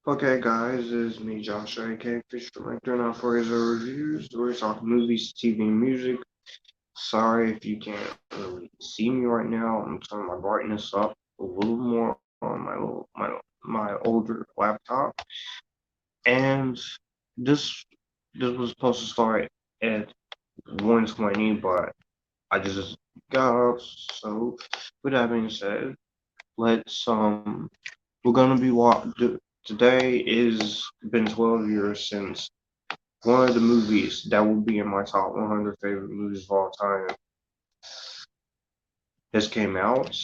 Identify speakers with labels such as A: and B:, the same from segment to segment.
A: Okay, guys, it's me, Josh, aka Fisher Director, and for his reviews. We're talking movies, TV, and music. Sorry if you can't really see me right now. I'm turning my brightness up a little more on my older laptop, and this this was supposed to start at 1:20, but I just got up. So, with that being said, let's we're gonna be today is been 12 years since one of the movies that will be in my top 100 favorite movies of all time has came out,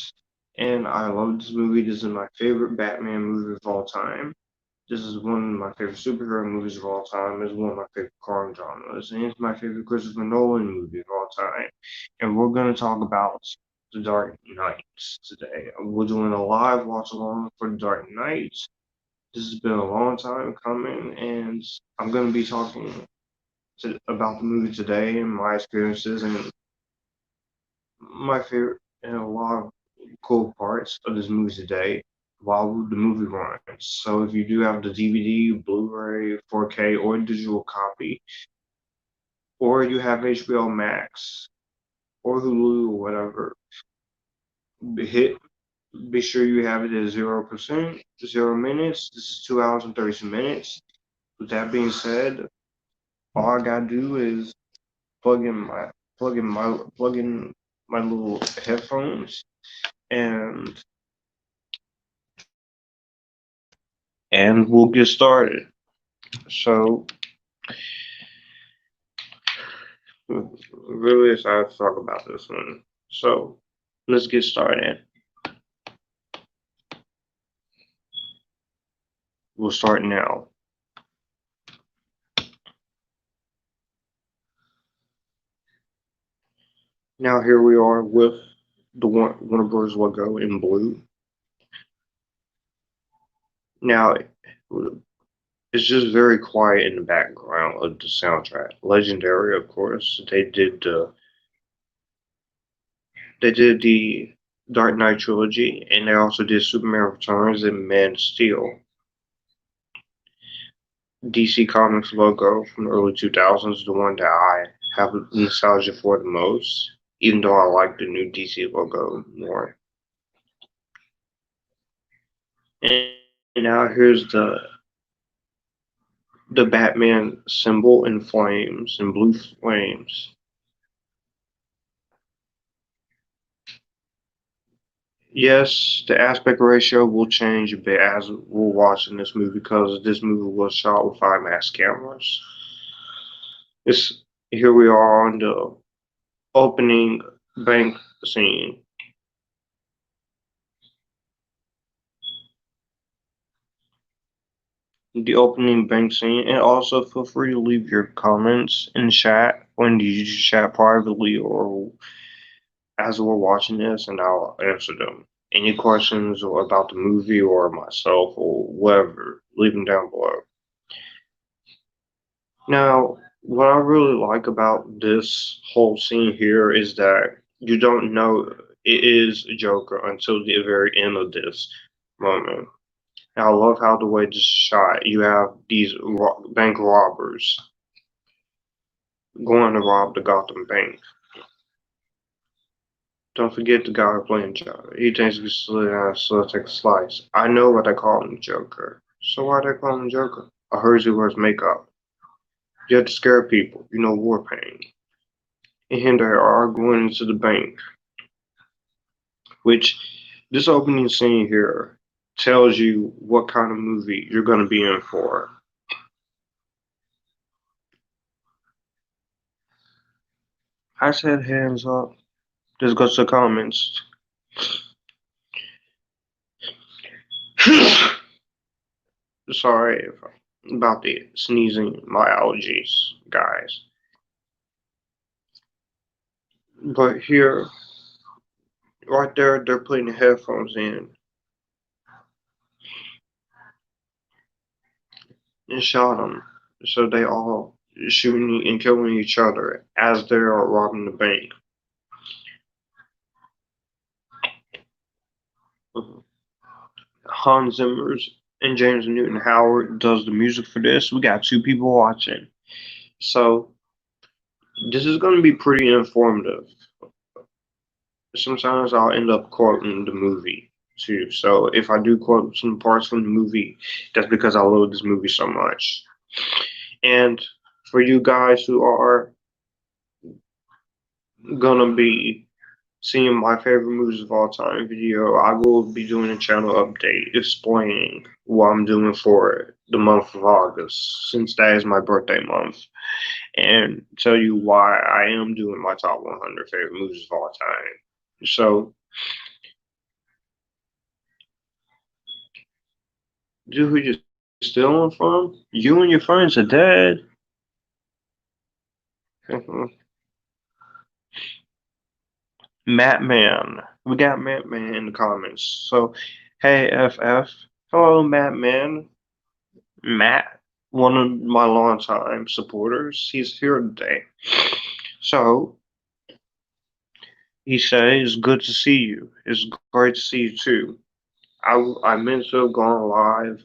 A: and I love this movie. This is my favorite Batman movie of all time. This is one of my favorite superhero movies of all time. It's one of my favorite crime dramas, and it's my favorite Christopher Nolan movie of all time. And we're gonna talk about The Dark Knight today. We're doing a live watch along for The Dark Knight. This has been a long time coming, and I'm gonna be talking about the movie today and my experiences and my favorite and a lot of cool parts of this movie today while the movie runs. So if you do have the DVD, Blu-ray, 4K, or digital copy, or you have HBO Max or Hulu or whatever, hit be sure you have it at 0%, 0 minutes. This is 2 hours and 32 minutes. With that being said, all I gotta do is plug in my plug in my little headphones and we'll get started. So really excited to talk about this one. So let's get started. We'll start now. Now here we are with the Warner Bros. Logo in blue. Now it's just very quiet in the background of the soundtrack. Legendary, of course. They did the Dark Knight trilogy, and they also did Superman Returns and Man of Steel. DC Comics logo from the early 2000s, the one that I have nostalgia for the most, even though I like the new DC logo more. And now here's the Batman symbol in flames, in blue flames. Yes, the aspect ratio will change a bit as we're watching this movie because this movie was shot with IMAX cameras. It's here we are on the opening bank scene. The opening bank scene, and also feel free to leave your comments in chat when you chat privately or as we're watching this, and I'll answer them. Any questions or about the movie or myself or whatever, leave them down below. Now, what I really like about this whole scene here is that you don't know it is Joker until the very end of this moment. And I love how the way this is shot. You have these bank robbers going to rob the Gotham Bank. Don't forget the guy playing Joker. He thinks we slid down, so take a slice. I know what they call him Joker. So why they call him Joker? I heard he wears makeup. You have to scare people. You know, war paint. And here they are going into the bank, which this opening scene here tells you what kind of movie you're going to be in for. I said hands up. Let's go to the comments. Sorry about the sneezing, my allergies, guys. But here, right there, they're putting the headphones in and shot them. So they all shooting and killing each other as they are robbing the bank. Hans Zimmer's and James Newton Howard does the music for this. We got two people watching. So this is going to be pretty informative. Sometimes I'll end up quoting the movie too. So if I do quote some parts from the movie, that's because I love this movie so much. And for you guys who are gonna be seeing my favorite movies of all time video, I will be doing a channel update explaining what I'm doing for the month of August, since that is my birthday month, and tell you why I am doing my top 100 favorite movies of all time. So, dude, who you stealing from? You and your friends are dead. Mattman. We got Mattman in the comments. So, hey, FF. Hello, Mattman. Matt, one of my longtime supporters, he's here today. So, he says, good to see you. It's great to see you too. I meant to have gone live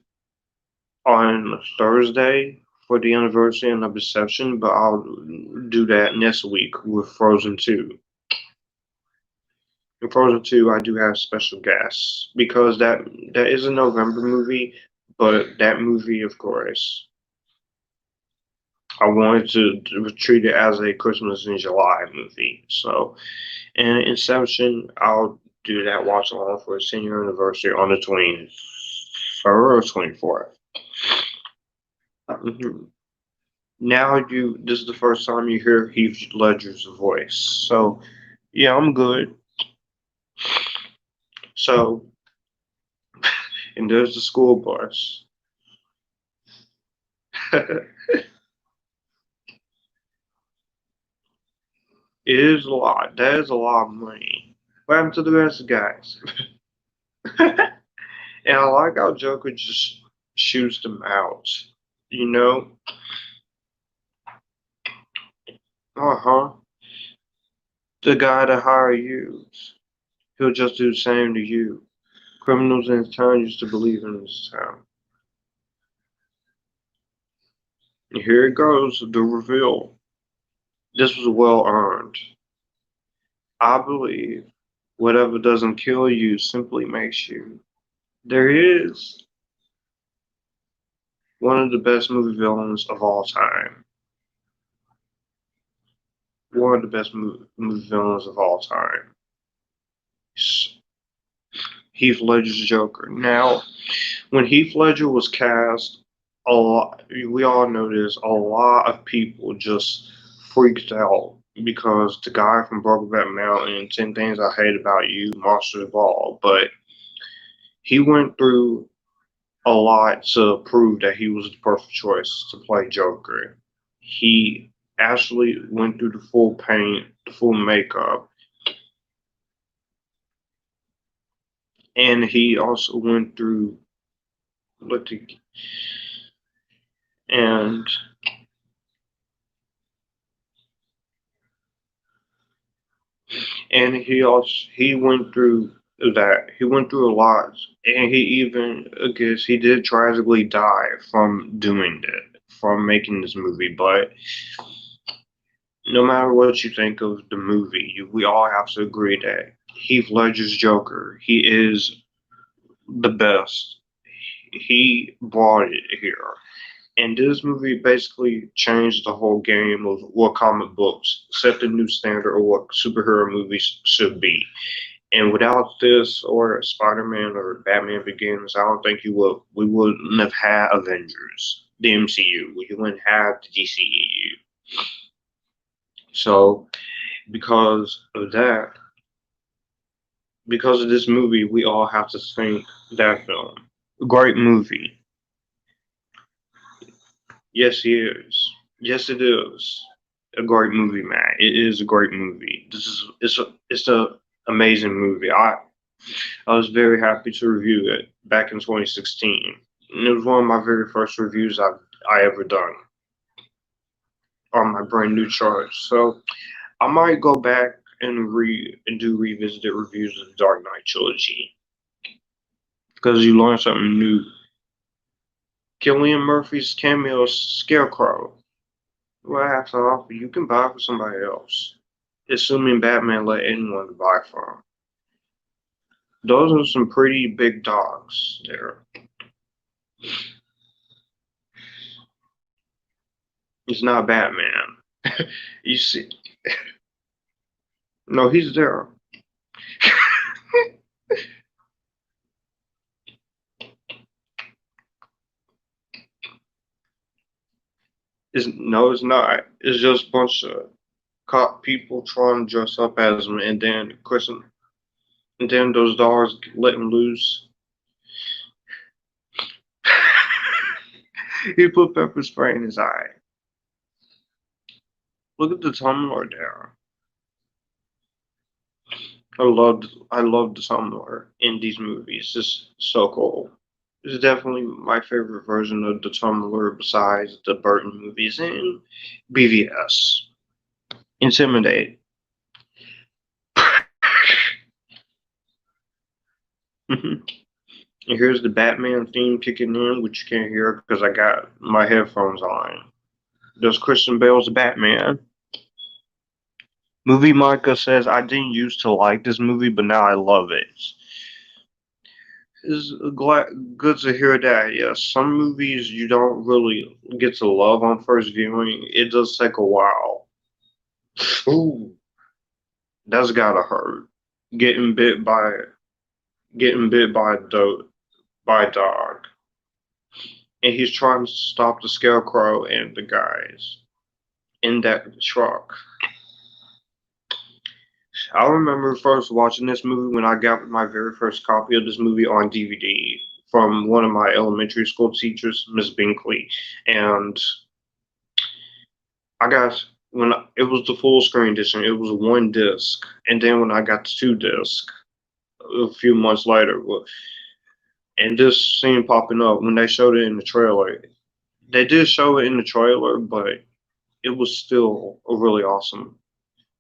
A: on Thursday for the anniversary of Deception, but I'll do that next week with Frozen 2. In Frozen 2, I do have special guests because that is a November movie, but that movie, of course, I wanted to treat it as a Christmas in July movie. So, and Inception, I'll do that watch along for its 10-year anniversary on the 23rd or 24th. Now this is the first time you hear Heath Ledger's voice. So, yeah, I'm good. So, and there's the school bus. It is a lot. That is a lot of money. What happened to the rest of the guys? And I like how Joker just shoots them out. You know? Uh-huh. The guy that hired you, he'll just do the same to you. Criminals in his town used to believe in this town. And here it goes, the reveal. This was well earned. I believe whatever doesn't kill you simply makes you. There is one of the best movie villains of all time. One of the best movie villains of all time. Heath Ledger's Joker. Now, when Heath Ledger was cast, we all noticed a lot of people just freaked out because the guy from Brokeback Mountain, 10 Things I Hate About You, Monsters Ball, but he went through a lot to prove that he was the perfect choice to play Joker. He actually went through the full paint, the full makeup, and he also went through and he went through that. He went through a lot, and he even, I guess, he did tragically die from doing it, from making this movie. But no matter what you think of the movie, we all have to agree that Heath Ledger's Joker, he is the best. He brought it here. And this movie basically changed the whole game of what comic books, set the new standard of what superhero movies should be. And without this or Spider-Man or Batman Begins, I don't think we wouldn't have had Avengers, the MCU. We wouldn't have the DCEU. So because of that, because of this movie, we all have to think that film. Great movie. Yes, he is. Yes, it is a great movie, man. It is a great movie. It's a amazing movie. I was very happy to review it back in 2016. And it was one of my very first reviews I ever done on my brand new charge. So I might go back and do revisited reviews of the Dark Knight trilogy because you learn something new Cillian Murphy's cameo Scarecrow. What I have to offer, you can buy for somebody else. Assuming Batman let anyone buy from. Those are some pretty big dogs there. It's not Batman. You see, no, he's there. No, it's not. It's just a bunch of cop people trying to dress up as him, and then and then those dogs let him loose. He put pepper spray in his eye. Look at the Tumblr there. I loved the Tumblr in these movies. It's so cool. It's definitely my favorite version of the Tumblr besides the Burton movies and BVS. Intimidate. And here's the Batman theme kicking in, which you can't hear because I got my headphones on. There's Christian Bale's Batman. Movie Micah says, I didn't used to like this movie, but now I love it. It's good to hear that. Yes, some movies you don't really get to love on first viewing. It does take a while. Ooh, that's gotta hurt. Getting bit by getting bit by a dog, and he's trying to stop the scarecrow and the guys in that truck. I remember first watching this movie when I got my very first copy of this movie on DVD from one of my elementary school teachers, Miss Binkley, and I got when it was the full screen edition, it was one disc, and then when I got the two disc a few months later, and this scene popping up when they showed it in the trailer, they did show it in the trailer, but it was still a really awesome.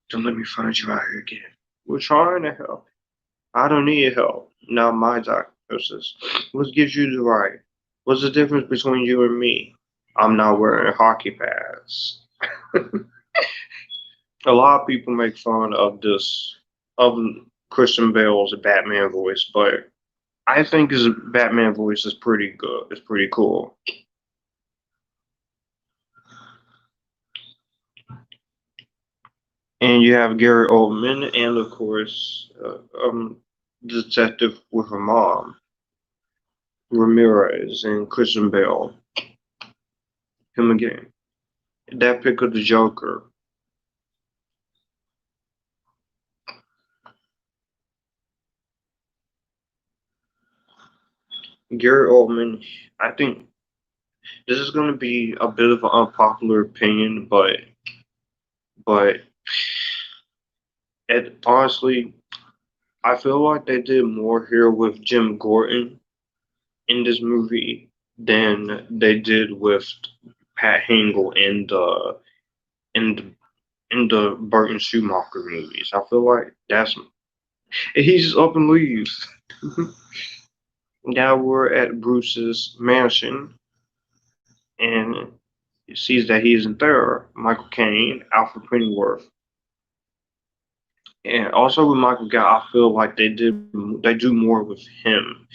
A: Don't let me find you out here again. We're trying to help. I don't need help. Not my diagnosis. What gives you the right? What's the difference between you and me? I'm not wearing hockey pads. A lot of people make fun of of Christian Bale's Batman voice, but I think his Batman voice is pretty good. It's pretty cool. And you have Gary Oldman, and of course, detective with her mom, Ramirez, and Christian Bale. Him again. That pick of the Joker. Gary Oldman. I think this is going to be a bit of an unpopular opinion, but honestly, I feel like they did more here with Jim Gordon in this movie than they did with Pat Hingle in the in the Burton Schumacher movies. I feel like that's he's up and leaves. Now we're at Bruce's mansion and he sees that he isn't there. Michael Caine, Alfred Pennyworth, and also with Michael Gow, I feel like they do more with him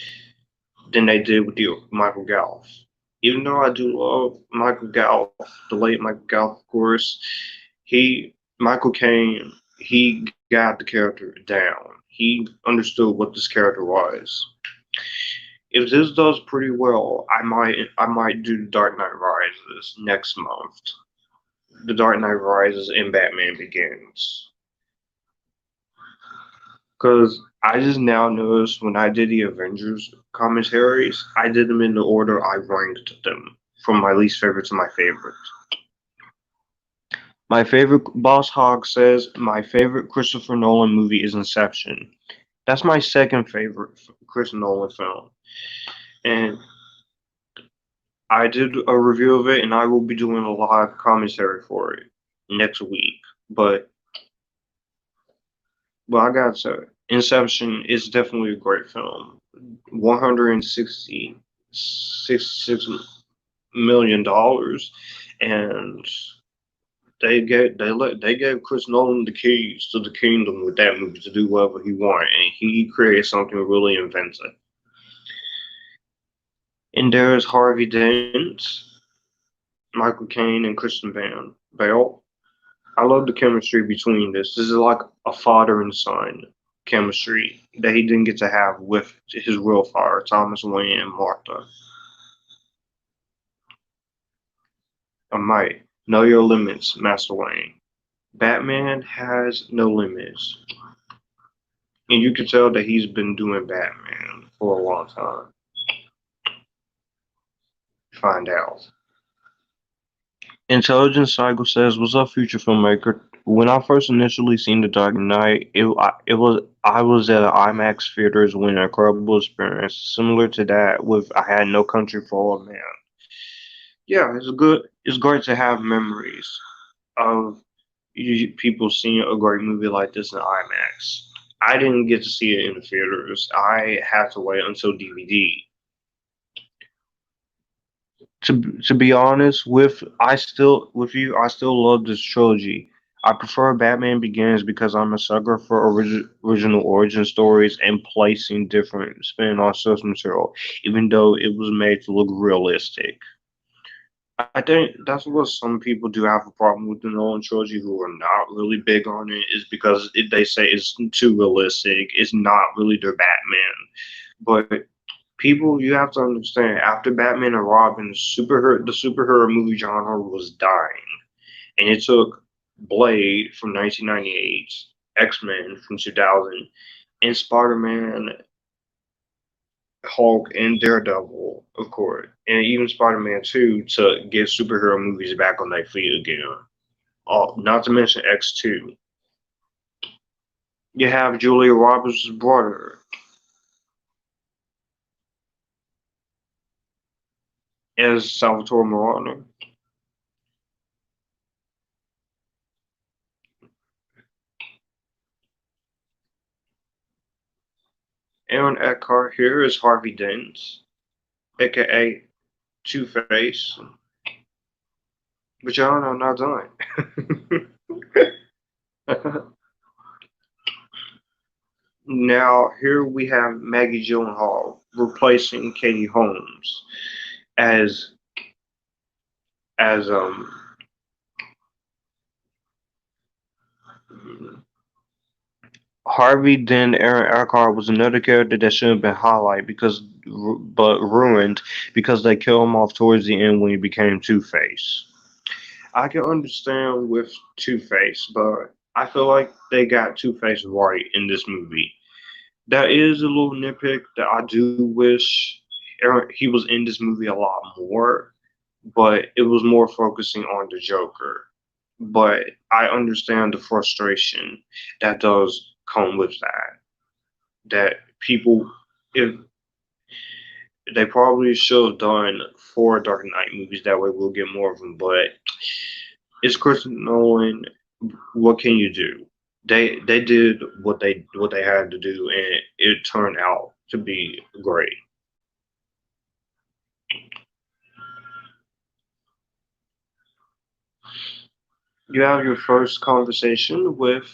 A: than they did with the Michael Gow. Even though I do love Michael Gow, the late Michael Gow, of course, Michael Caine, he got the character down. He understood what this character was. If this does pretty well, I might do The Dark Knight Rises next month. The Dark Knight Rises and Batman Begins. Because I just now noticed when I did the Avengers commentaries, I did them in the order I ranked them from my least favorite to my favorite. My favorite, Boss Hog says, my favorite Christopher Nolan movie is Inception. That's my second favorite Chris Nolan film. And I did a review of it, and I will be doing a live commentary for it next week. But I gotta say, Inception is definitely a great film. 166 $1 million, and they gave Chris Nolan the keys to the kingdom with that movie to do whatever he wanted, and he created something really inventive. And there's Harvey Dent, Michael Caine, and Christian Van Bale. I love the chemistry between this. This is like a father and son chemistry that he didn't get to have with his real father, Thomas Wayne and Martha. I might know your limits, Master Wayne. Batman has no limits, and you can tell that he's been doing Batman for a long time. Find out. Intelligence Cycle says, "What's up, future filmmaker? When I first initially seen The Dark Knight, I was at an IMAX theaters when an incredible experience, similar to that with I Had No Country for Old Men. Yeah, it's good. It's great to have memories of people seeing a great movie like this in IMAX. I didn't get to see it in the theaters. I had to wait until DVD. To be honest, I still love this trilogy. I prefer Batman Begins because I'm a sucker for original origin stories and placing different spin on source material, even though it was made to look realistic. I think that's what some people do have a problem with the Nolan trilogy who are not really big on it is because they say it's too realistic. It's not really their Batman. But people, you have to understand, after Batman and Robin, the superhero movie genre was dying. And it took Blade from 1998, X-Men from 2000, and Spider-Man, Hulk, and Daredevil, of course, and even Spider-Man 2 to get superhero movies back on their feet again. Not to mention X2. You have Julia Roberts' brother as Salvatore Marano. Aaron Eckhart here is Harvey Dent, aka Two Face. But y'all know I'm not done. Now here we have Maggie Gyllenhaal replacing Katie Holmes as as Harvey Dent. Aaron Eckhart was another character that should have been highlighted but ruined because they killed him off towards the end when he became Two Face. I can understand with Two Face, but I feel like they got Two Face right in this movie. That is a little nitpick that I do wish he was in this movie a lot more, but it was more focusing on the Joker. But I understand the frustration that does come with that. That people, if they probably should have done four Dark Knight movies, that way we'll get more of them. But it's Christopher Nolan. What can you do? They did what they had to do, and it turned out to be great. You have your first conversation with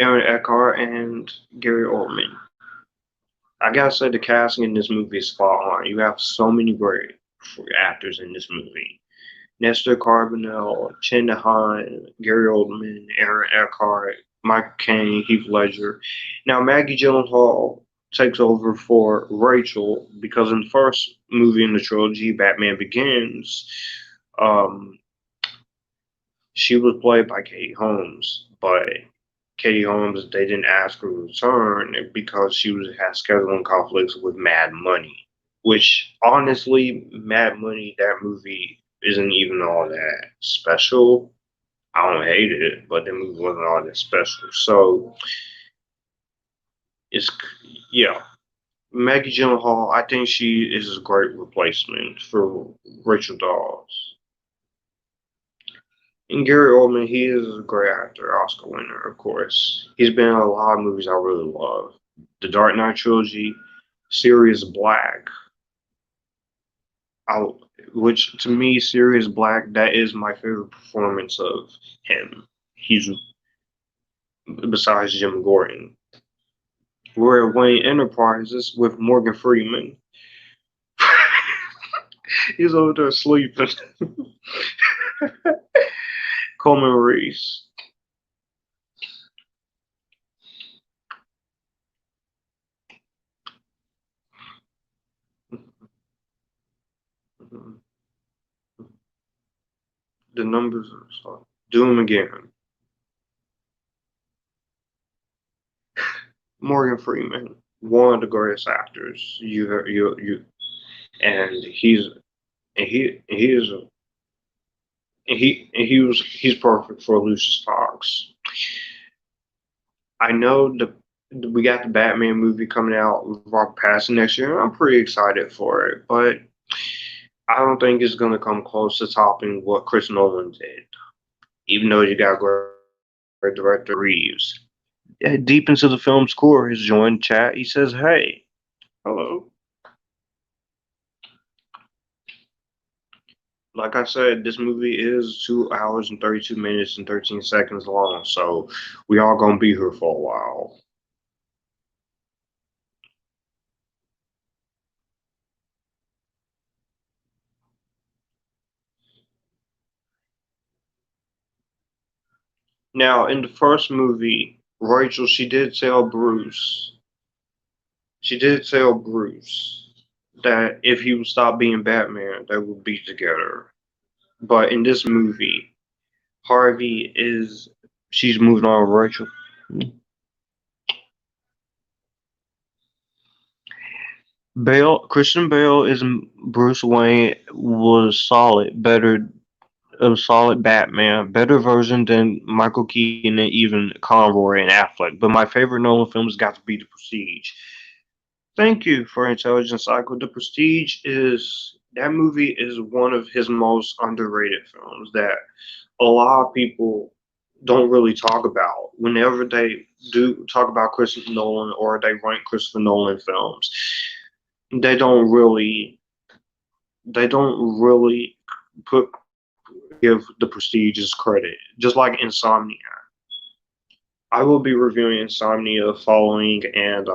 A: Aaron Eckhart and Gary Oldman. I gotta say the casting in this movie is spot on. You have so many great actors in this movie. Nestor Carbonell, Chin Han, Gary Oldman, Aaron Eckhart, Michael Caine, Heath Ledger. Now Maggie Gyllenhaal takes over for Rachel because in the first movie in the trilogy, Batman Begins, um, she was played by Katie Holmes, but Katie Holmes they didn't ask her to return because she was had scheduling conflicts with Mad Money. Which honestly, Mad Money, that movie isn't even all that special. I don't hate it, but the movie wasn't all that special. So it's yeah. Maggie Gyllenhaal, I think she is a great replacement for Rachel Dawes. And Gary Oldman, he is a great actor, Oscar winner, of course. He's been in a lot of movies I really love. The Dark Knight trilogy, Sirius Black. I, which to me, Sirius Black, that is my favorite performance of him. He's besides Jim Gordon. We're at Wayne Enterprises with Morgan Freeman. He's over there sleeping. Coleman Reese. The numbers are so. Do them again. Morgan Freeman, one of the greatest actors and he is he's perfect for Lucius Fox. I know we got the Batman movie coming out with Rock Pattinson next year, and I'm pretty excited for it. But I don't think it's gonna come close to topping what Chris Nolan did, even though you got great director Reeves. Yeah, deep into the film's core, he's joined chat. He says, "Hey, hello." Like I said, this movie is 2 hours and 32 minutes and 13 seconds long, so we all gonna be here for a while. Now, in the first movie, Rachel, she did tell Bruce that if he would stop being Batman, they would be together. But in this movie, Harvey is, she's moved on with Rachel. Christian Bale is Bruce Wayne was solid, better a solid Batman, better version than Michael Keaton and even Conroy and Affleck. But my favorite Nolan film has got to be The Prestige. Thank you for Intelligence Cycle. The Prestige is that movie is one of his most underrated films that a lot of people don't really talk about. Whenever they do talk about Christopher Nolan or they rank Christopher Nolan films, they don't really they don't really put give the Prestige's credit. Just like Insomnia. I will be reviewing Insomnia following and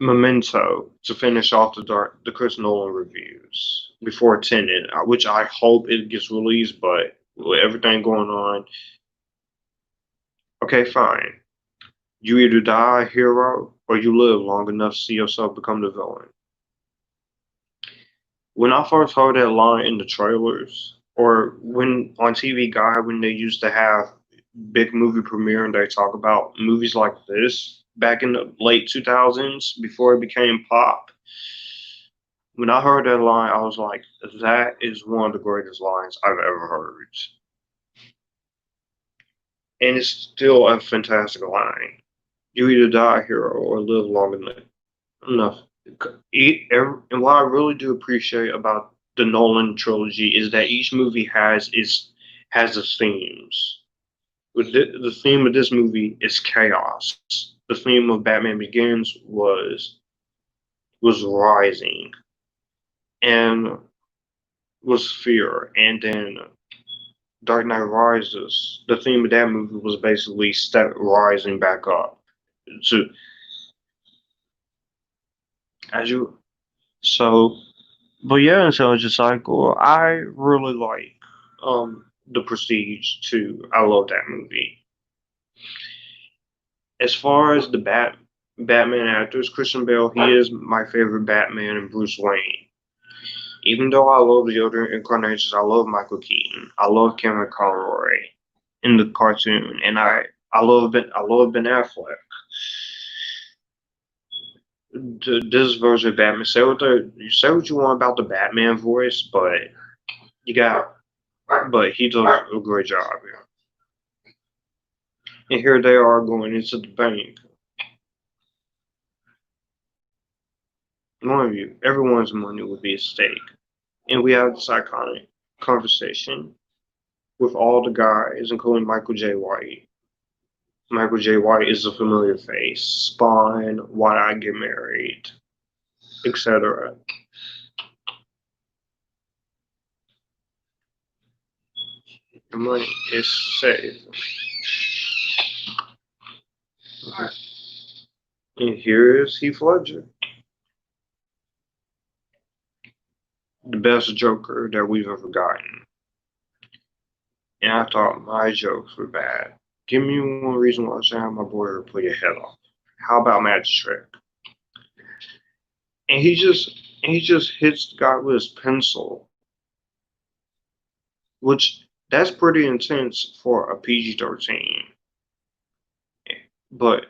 A: Memento to finish off the Chris Nolan reviews before Tenet, which I hope it gets released, but with everything going on, okay, fine. You either die a hero or you live long enough to see yourself become the villain. When I first heard that line in the trailers, or when on TV Guide, when they used to have big movie premiere and they talk about movies like this back in the late 2000s before it became pop, when I heard that line, I was like, that is one of the greatest lines I've ever heard. And it's still a fantastic line. You either die a hero or live long enough. And what I really do appreciate about the Nolan trilogy is that each movie has its themes. The theme of this movie is chaos. The theme of Batman Begins was rising and was fear, and then Dark Knight Rises. The theme of that movie was basically step rising back up to as you so. But yeah, Intelligent Cycle, I really like The Prestige too. I love that movie. As far as the Batman actors, Christian Bale, he is my favorite Batman and Bruce Wayne. Even though I love the other incarnations, I love Michael Keaton. I love Cameron Conroy in the cartoon, and I love Ben Affleck. This version of Batman, you say what you want about the Batman voice, you got but he does a great job. Yeah. And here they are going into the bank. One of you, everyone's money would be at stake. And we have this iconic conversation with all the guys, including Michael J. White. Michael J. White is a familiar face. Spawn, Why Did I Get Married? etc. The money is saved. Okay. And here is Heath Ledger, the best Joker that we've ever gotten. And I thought my jokes were bad. Give me one reason why I say my boy would pull your head off. How about Magic Trick? And he just hits the guy with his pencil, which that's pretty intense for a PG-13. But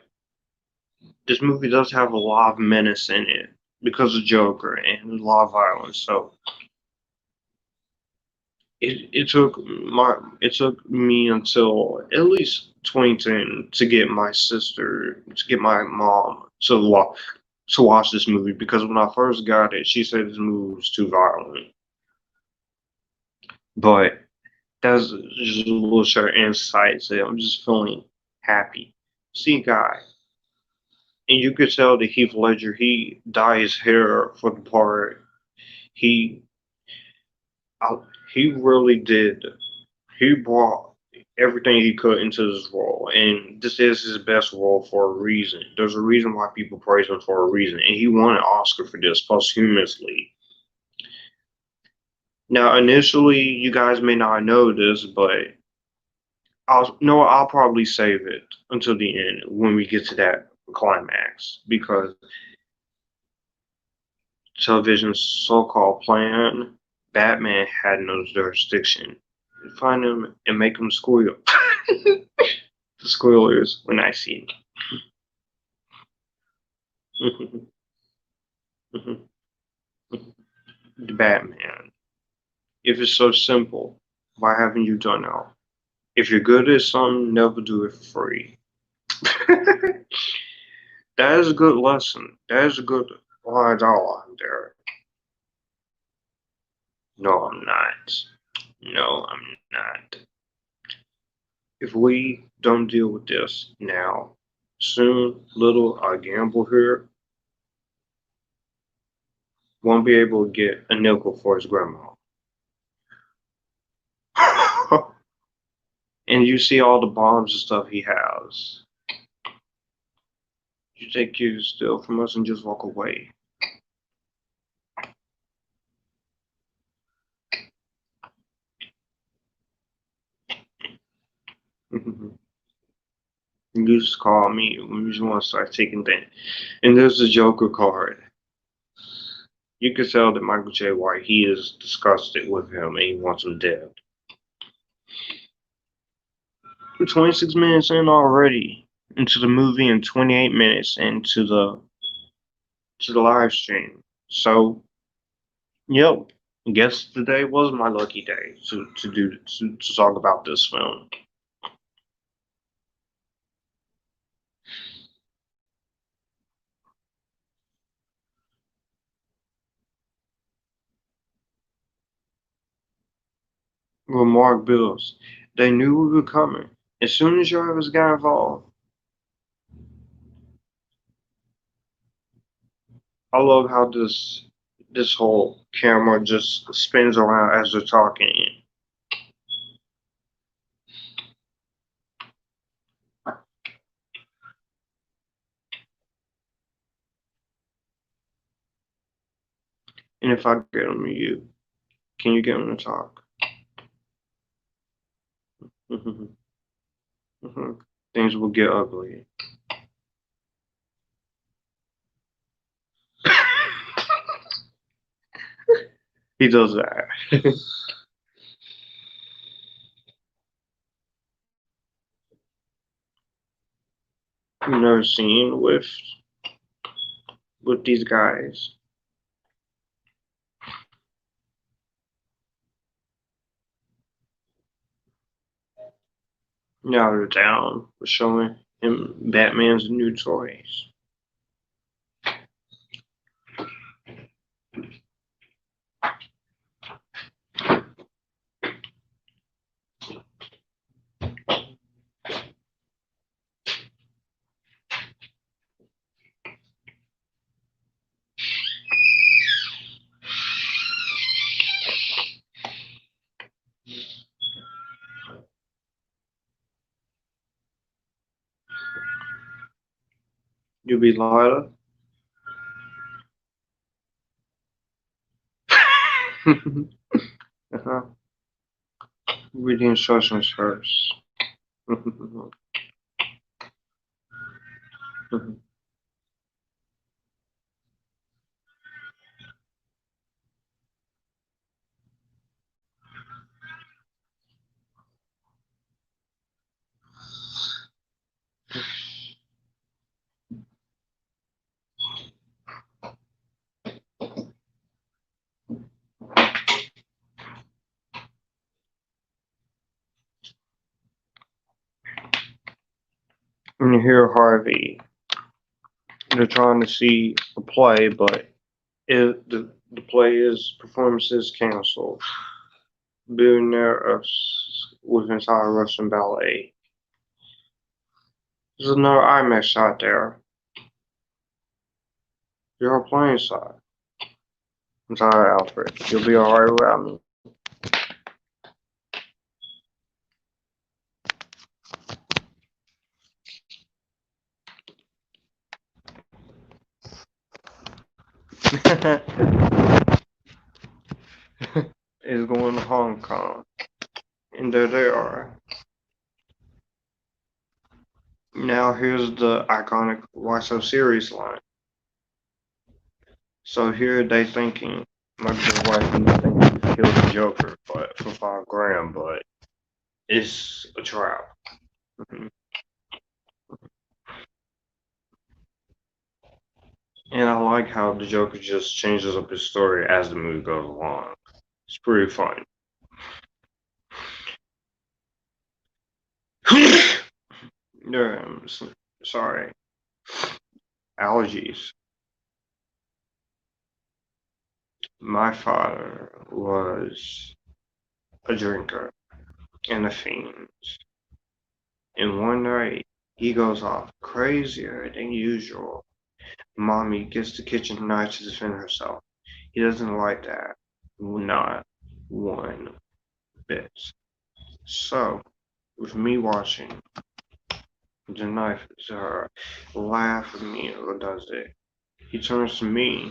A: this movie does have a lot of menace in it because of Joker and a lot of violence. So it took me until at least 2010 to get my mom to watch this movie, because when I first got it, she said this movie was too violent. But that's just a little share of insight. So I'm just feeling happy. See, guy, and you could tell that Heath Ledger, he dyed his hair for the part. He I, he really did. He brought everything he could into this role, and this is his best role for a reason. There's a reason why people praise him for a reason, and he won an Oscar for this posthumously. Now, initially, you guys may not know this, but I'll probably save it until the end when we get to that climax, because television's so-called plan, Batman had no jurisdiction. Find him and make him squeal. The squealers when I see him. The Batman. If it's so simple, why haven't you done it? If you're good at something, never do it for free. That is a good lesson. That is a good line dialogue there. No, I'm not. No, I'm not. If we don't deal with this now, soon little gamble here won't be able to get a nickel for his grandma. And you see all the bombs and stuff he has. You take you steal from us and just walk away. You just call me when you just want to start taking things. And there's the Joker card. You can tell that Michael J. White, he is disgusted with him and he wants him dead. We're 26 minutes in already into the movie and 28 minutes into the live stream. So, yep, I guess today was my lucky day to talk about this film. Remark Bills. They knew we were coming. As soon as Jarvis got involved, I love how this whole camera just spins around as they're talking. And if I get them to you, can you get them to talk? Things will get ugly. He does that. You never seen with these guys. Now they're down for showing him Batman's new toys. You be Lila. uh-huh. Read the instructions first. And you hear Harvey. They're trying to see a play, but the play is performance is canceled. Billionaire with entire Russian ballet. There's another IMAX shot there. You're playing side. I'm sorry, Alfred. You'll be alright without me. Is going to Hong Kong. And there they are. Now here's the iconic "Why So Serious" line. So here they thinking, my good wife and thinking he killed the Joker, but for $5 grand, but it's a trap. Mhm. And I like how the Joker just changes up his story as the movie goes along. It's pretty fun. Sorry, allergies. My father was a drinker and a fiend. And one night, he goes off crazier than usual. Mommy gets the kitchen knife to defend herself. He doesn't like that. Not one bit. So, with me watching, the knife to her, laugh at me, or does it? He turns to me.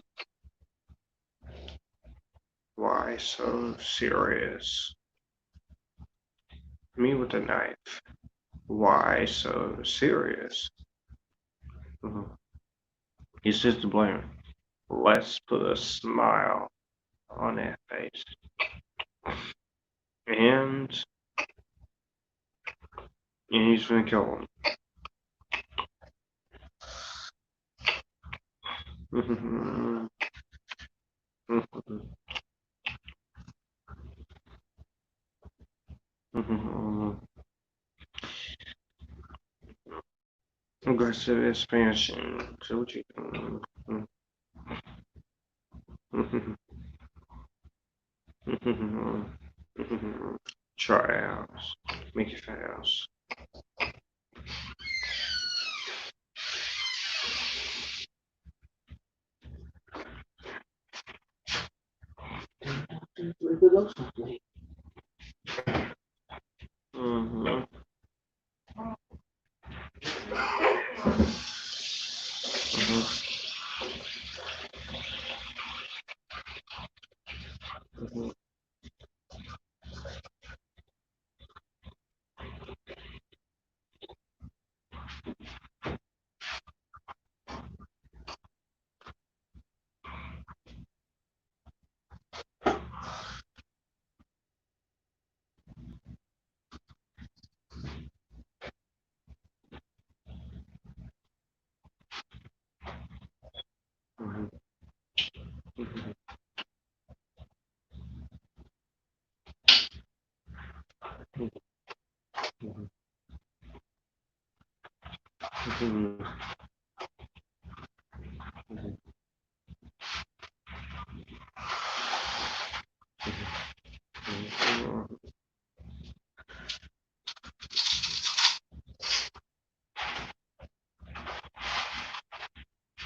A: Why so serious? Me with the knife. Why so serious? Mhm. He's just to blame. Let's put a smile on that face. And, and he's gonna kill him. Aggressive expansion. So what you try out. Make it fast. Mm-hmm. Mm-hmm. Mm-hmm.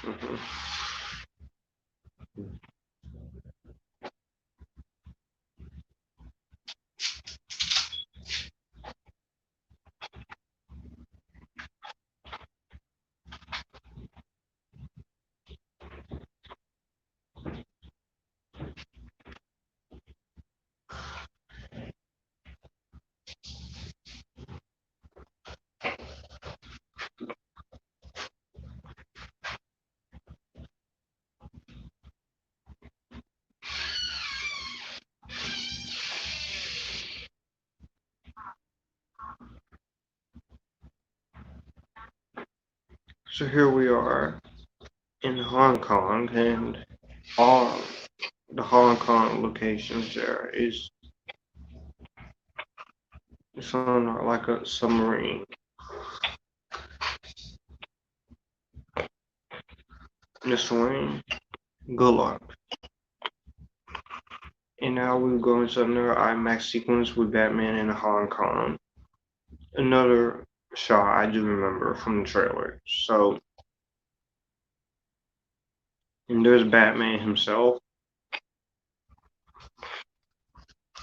A: Mm-hmm. So here we are in Hong Kong, and all the Hong Kong locations there is it's on like a submarine. This one, good luck. And now we're going to another IMAX sequence with Batman in Hong Kong. Another shot I do remember from the trailer. So, and there's Batman himself,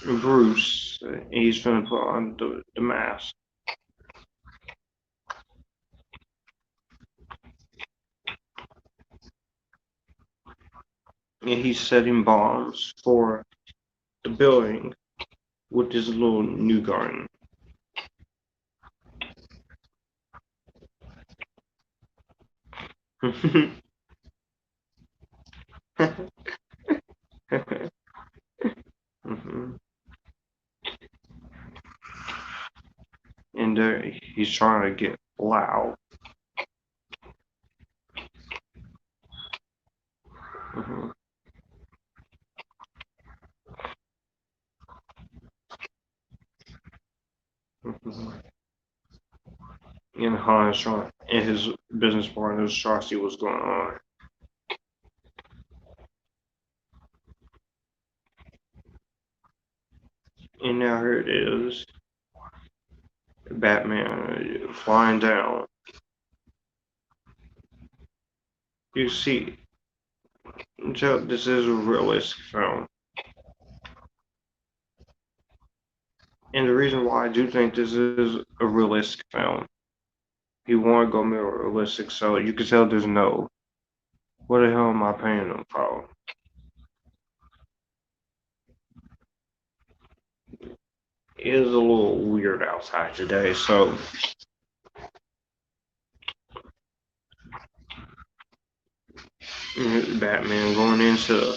A: Bruce. He's gonna put on the mask. And he's setting bombs for the building with this little new gun. Mhm. And he's trying to get loud. Mhm. Mhm. And Han's trying, and his business partners trying to see what's going on. And now here it is, Batman flying down. You see, this is a realistic film. And the reason why I do think this is a realistic film, you want to go more realistic, so you can tell there's no, what the hell am I paying them for? It is a little weird outside today, so Batman going into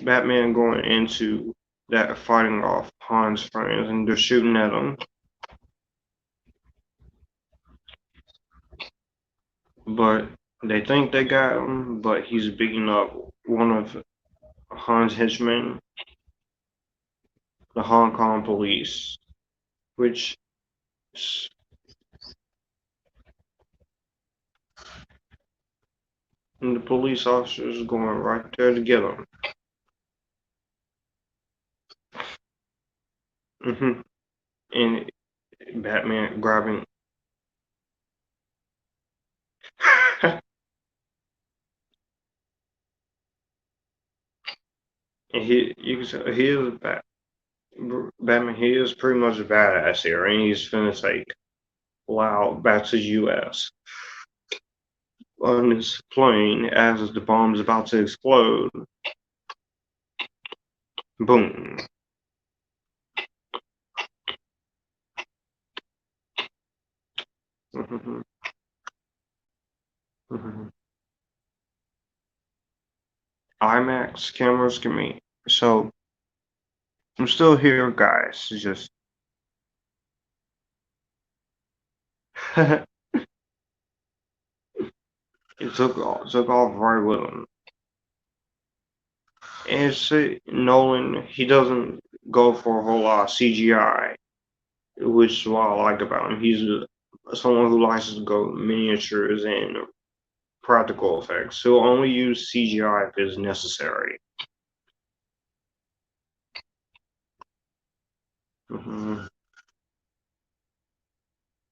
A: Batman going into that fighting off Han's friends, and they're shooting at him. But they think they got him, but he's beating up one of Han's henchmen, the Hong Kong police, which and the police officers going right there to get him. Hmm. And Batman grabbing. And you can say he is Batman. He is pretty much a badass here, and he's finna take Lau back to the U.S. on his plane as the bomb's about to explode. Boom. Hmm. Hmm. IMAX cameras can be so. I'm still here, guys. It's just it took off right with him. And Nolan, he doesn't go for a whole lot of CGI, which is what I like about him. He's someone who likes to go miniatures and practical effects. He'll only use CGI if it's necessary. Hmm.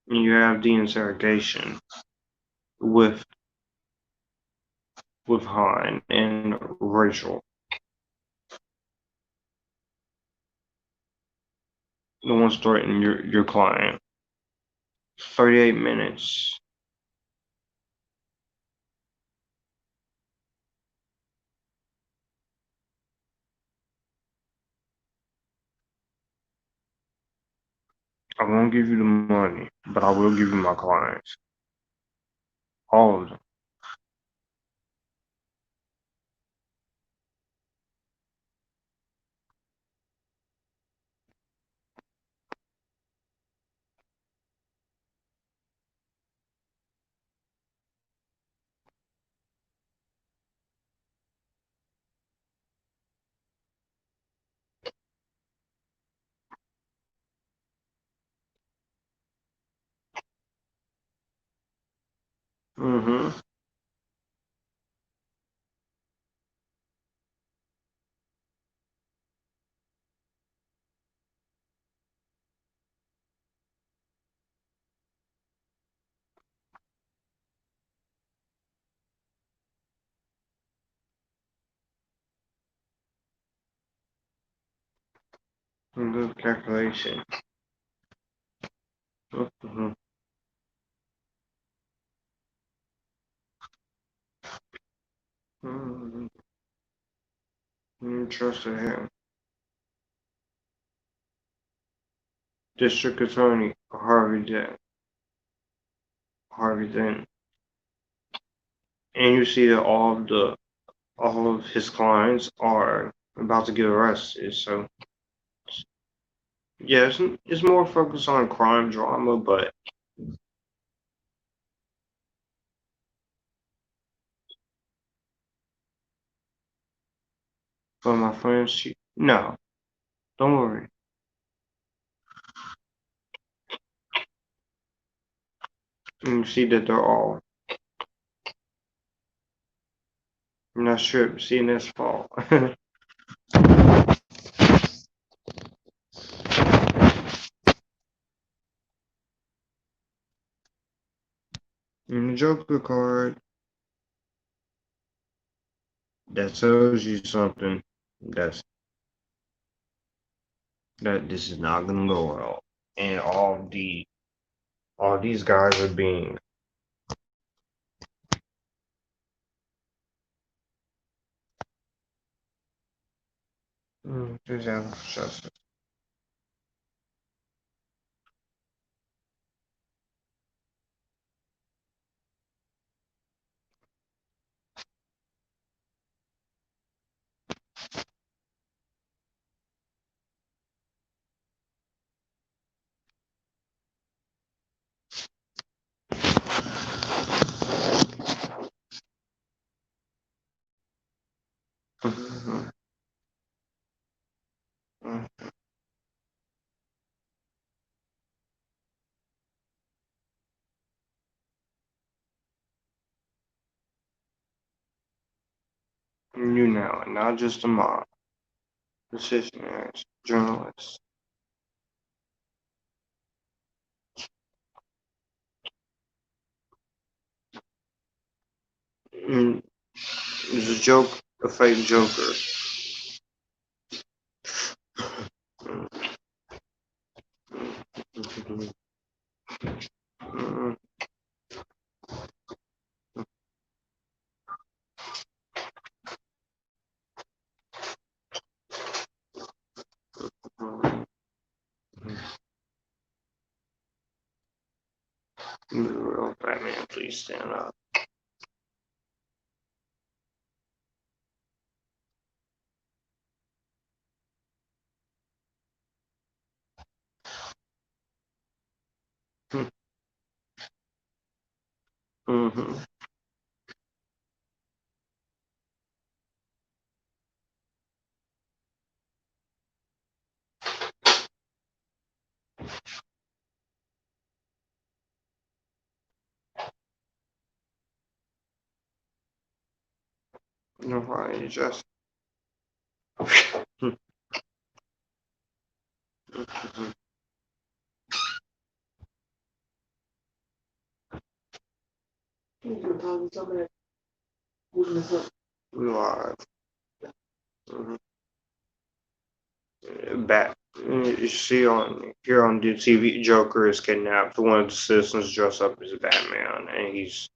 A: And you have the interrogation with Han and Rachel, the ones threatening your client. 38 minutes. I won't give you the money, but I will give you my clients. All of them. Mm-hmm. Good calculation. Mm-hmm. Mm-hmm. Trusted him. District Attorney Harvey Dent. And you see that all of his clients are about to get arrested. So yeah, it's more focused on crime drama, my friends, no, don't worry. And you see that they're all not sure seeing this fall. And the Joker card that tells you something that's that this is not gonna go well. And all these guys are being justice. You know, not just a mob, petitioners, journalists. Mm, it's a joke, a fake Joker. Real Batman, please stand up. Mm-hmm. No, I just. Live. Mhm. Bat. You see on here on the TV, Joker is kidnapped. One of the citizens dressed up as Batman, and he's.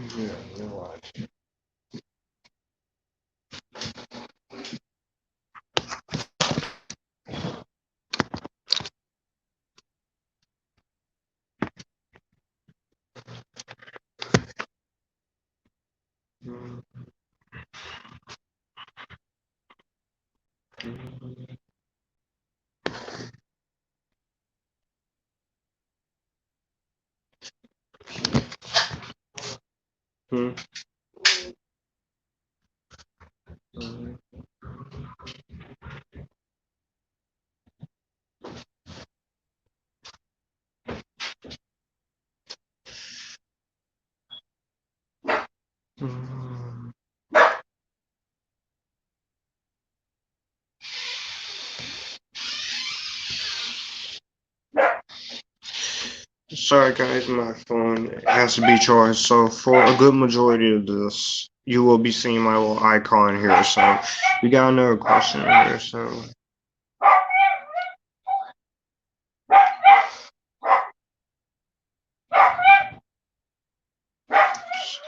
A: Yeah, no watch. Hmm. Sorry guys, my phone has to be charged, so for a good majority of this, you will be seeing my little icon here, so we got another question here, so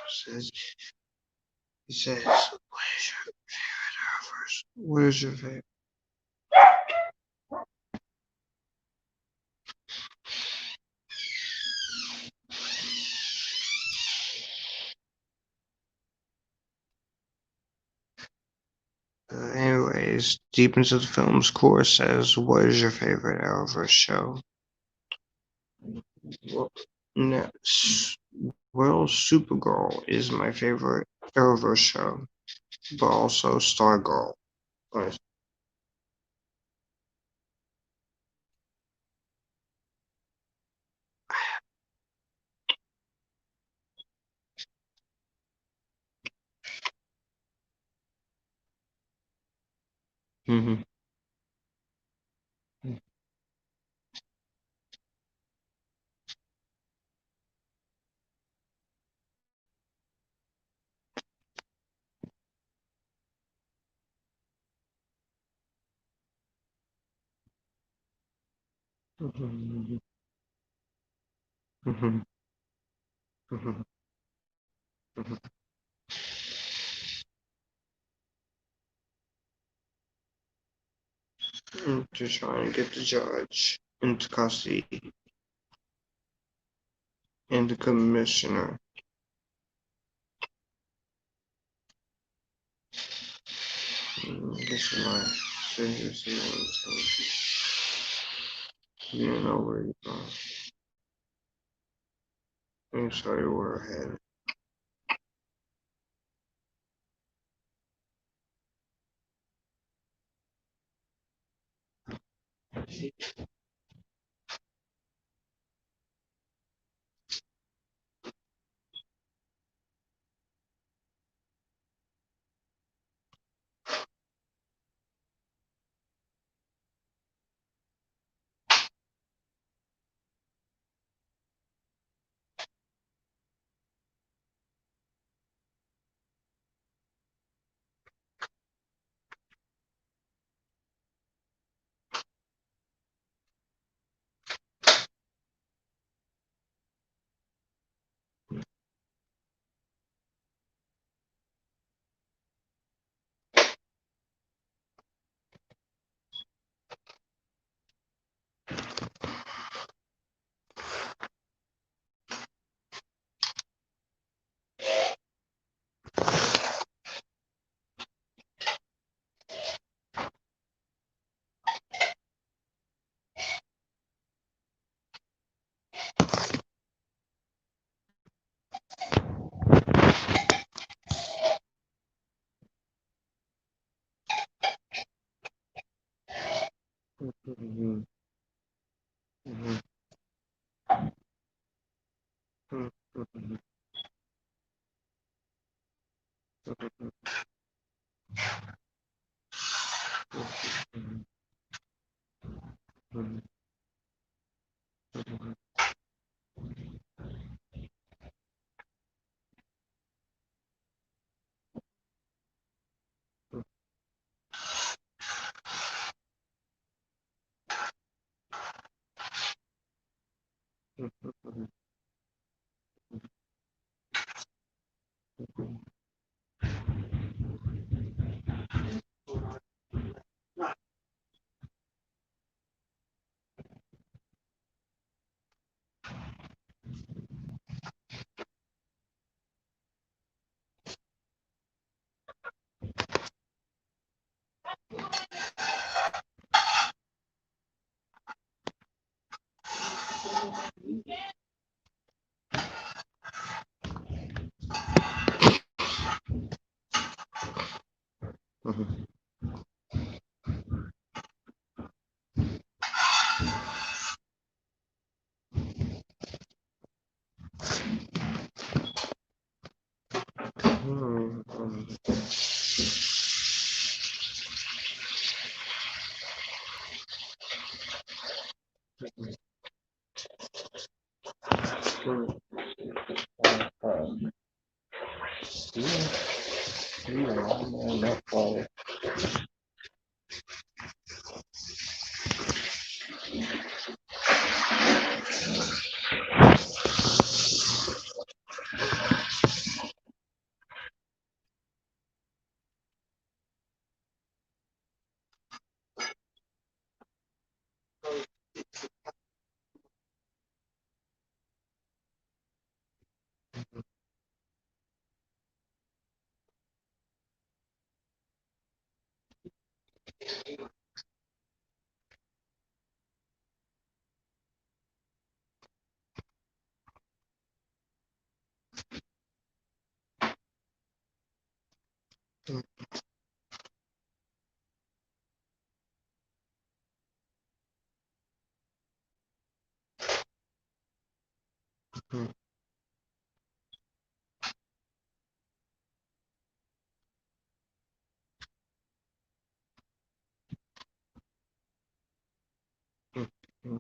A: says he says, what is your favorite? Anyways, deep into the film's core says, what is your favorite Arrowverse show? Well, next, well, Supergirl is my favorite Arrowverse show, but also Stargirl. Nice. Mm-hmm. Mm-hmm. Mm-hmm. Mm-hmm. To try and get the judge into custody and the commissioner. This is my favorite. You don't know where you're from. I'm sorry, we're ahead. Mhm. Mhm. Mhm. Yeah, yeah, I'm not falling. Mhm. Mhm.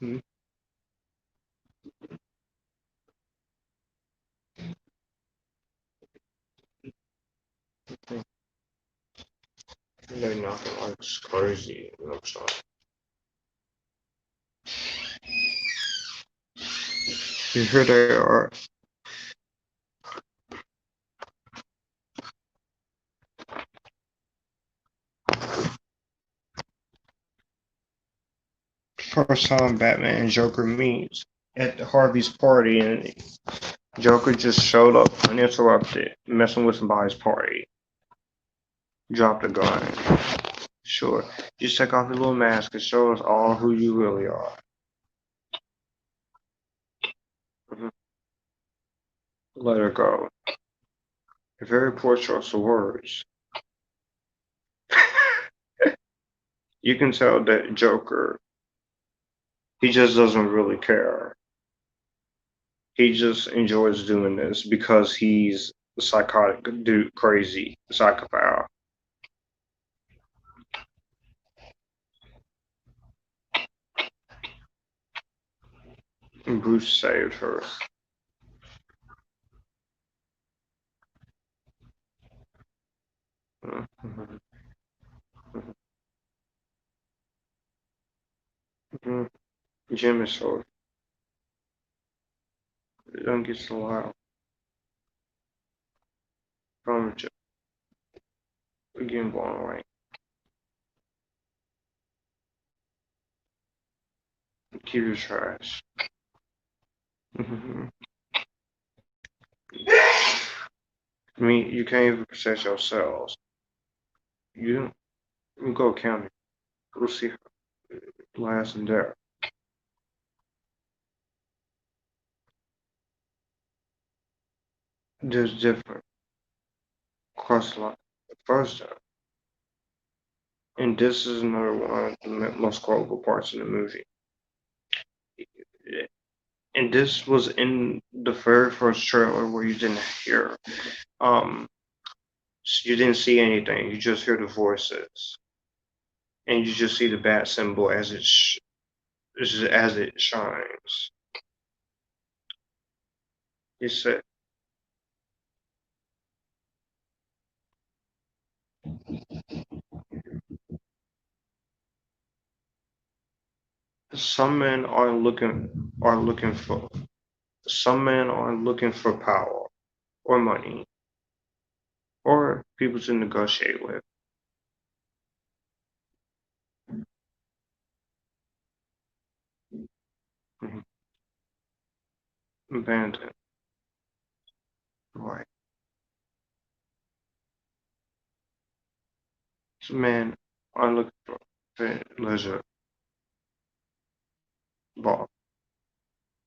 A: Mhm. They're nothing like crazy. I'm sorry. Here they are. First time Batman and Joker meets at Harvey's party, and Joker just showed up uninterrupted, messing with somebody's party. Dropped a gun. Sure, just take off your little mask and show us all who you really are. Mhm. Let her go. A very poor choice of words. You can tell that Joker, he just doesn't really care. He just enjoys doing this because he's a psychotic dude, crazy psychopath. And Bruce saved her. Mhm. Mhm. Jim is so don't get so loud. From again blown away. Keep your trash. Mhm. I mean, you can't even protect yourselves. You don't go county. Go see her last and there. There's different cross line. First, and this is another one of the most quotable parts in the movie. And this was in the very first trailer where you didn't hear, um, you didn't see anything. You just hear the voices, and you just see the bat symbol as as it shines. It said, "Some men are looking for power or money or people to negotiate with. Mhm. Abandoned. Right. So, man, I look for leisure, bought,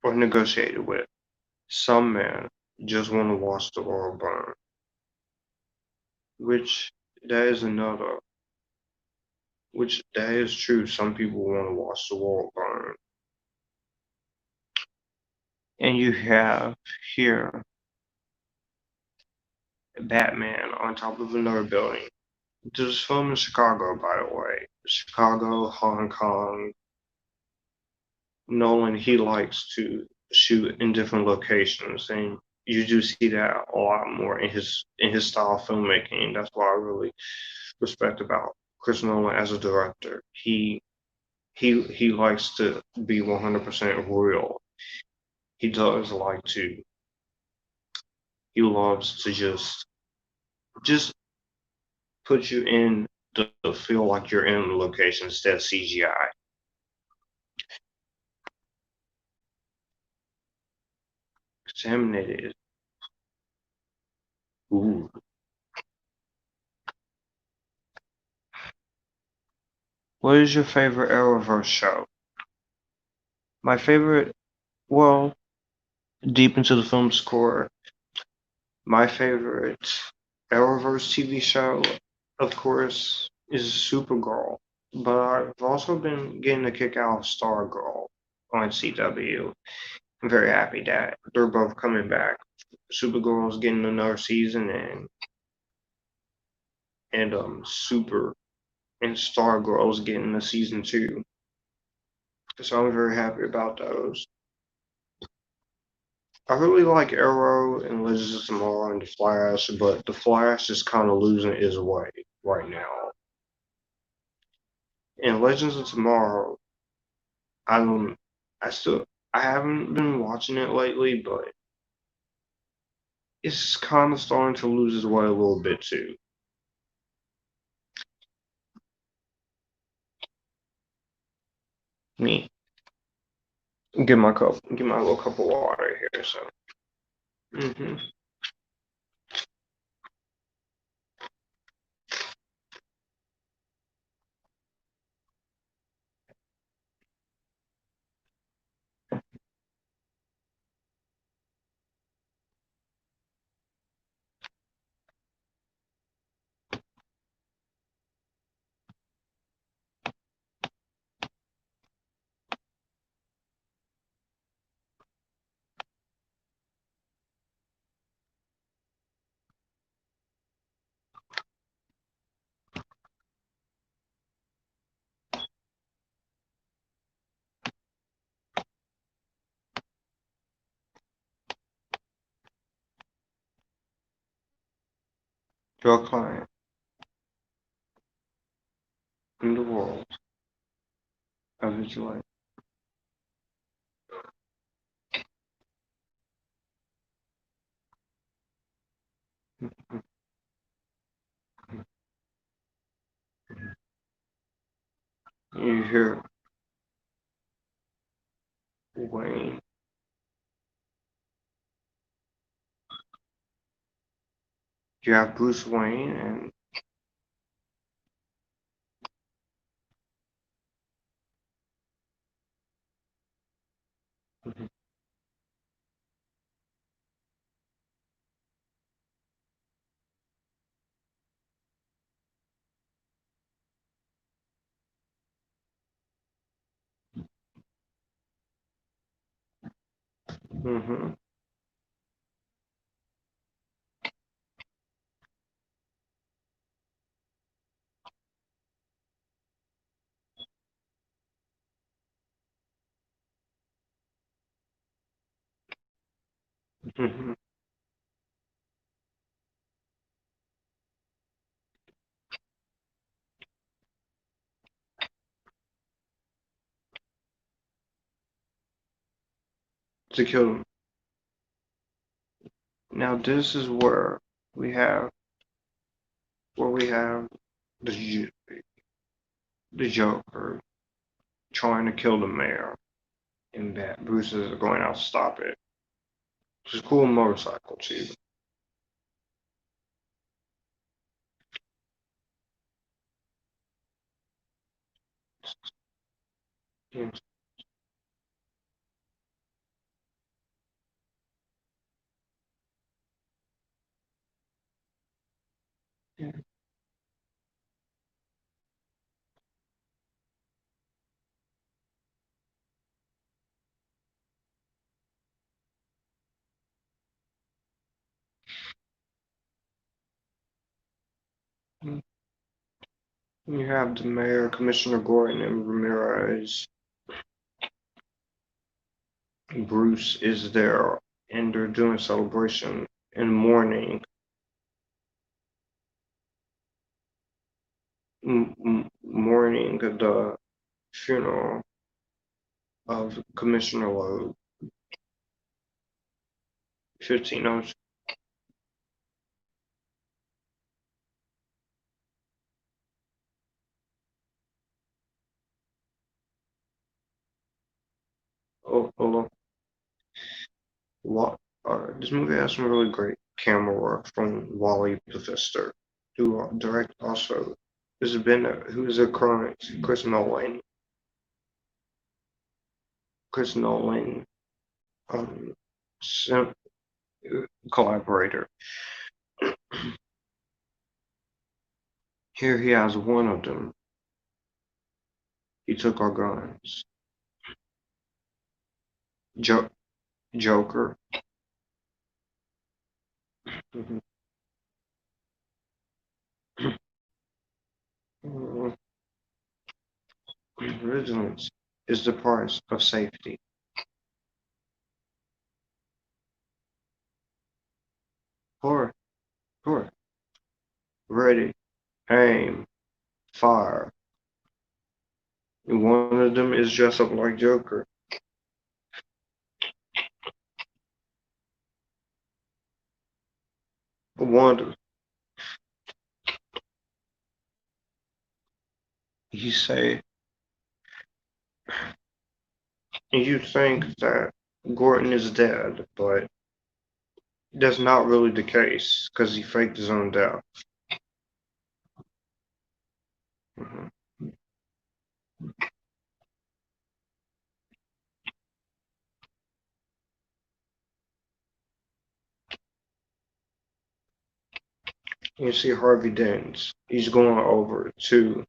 A: or negotiated with. Some men just want to watch the world burn, which that is another, which that is true. Some people want to watch the world burn. And you have here Batman on top of another building. This is filmed in Chicago, by the way. Chicago, Hong Kong. Nolan, he likes to shoot in different locations, and you do see that a lot more in his style of filmmaking. That's what I really respect about Chris Nolan as a director. He likes to be 100% real. He does like to. He loves to just put you in to feel like you're in the location instead of CGI. Contaminated. Ooh. What is your favorite Arrowverse show? My favorite, well, deep into the film score, my favorite Arrowverse TV show, of course, is Supergirl. But I've also been getting a kick out of Stargirl on CW. I'm very happy that they're both coming back. Supergirl's getting another season, and Super and Stargirl's getting a season two. So I'm very happy about those. I really like Arrow and Legends of Tomorrow and The Flash, but The Flash is kind of losing his way right now. In Legends of Tomorrow, I don't, I still, I haven't been watching it lately, but it's kind of starting to lose its way a little bit too. Me, get my little cup of water here. So, hmm your client in the world of his life. You hear Wayne. You have Bruce Wayne and hmm hmm to kill him. Now this is we have we have the Joker trying to kill the mayor. and that Bruce is going out to stop it. It's a cool motorcycle too. Yeah. Yeah. You have the mayor, Commissioner Gordon, and Ramirez. Bruce is there, and they're doing celebration and mourning the funeral of Commissioner Loeb. 1502. Oh, oh, this movie has some really great camera work from Wally Pfister, who direct also. This has been who is a current Chris Nolan um, sim- collaborator. Here he has one of them. He took our guns. Jo- Joker. Mhm. Vigilance is the price of safety. Pour, pour, ready, aim, fire. And one of them is dressed up like Joker. One, he say, and you think that Gordon is dead, but that's not really the case because he faked his own death. Mhm. You see Harvey Dent. He's going over to.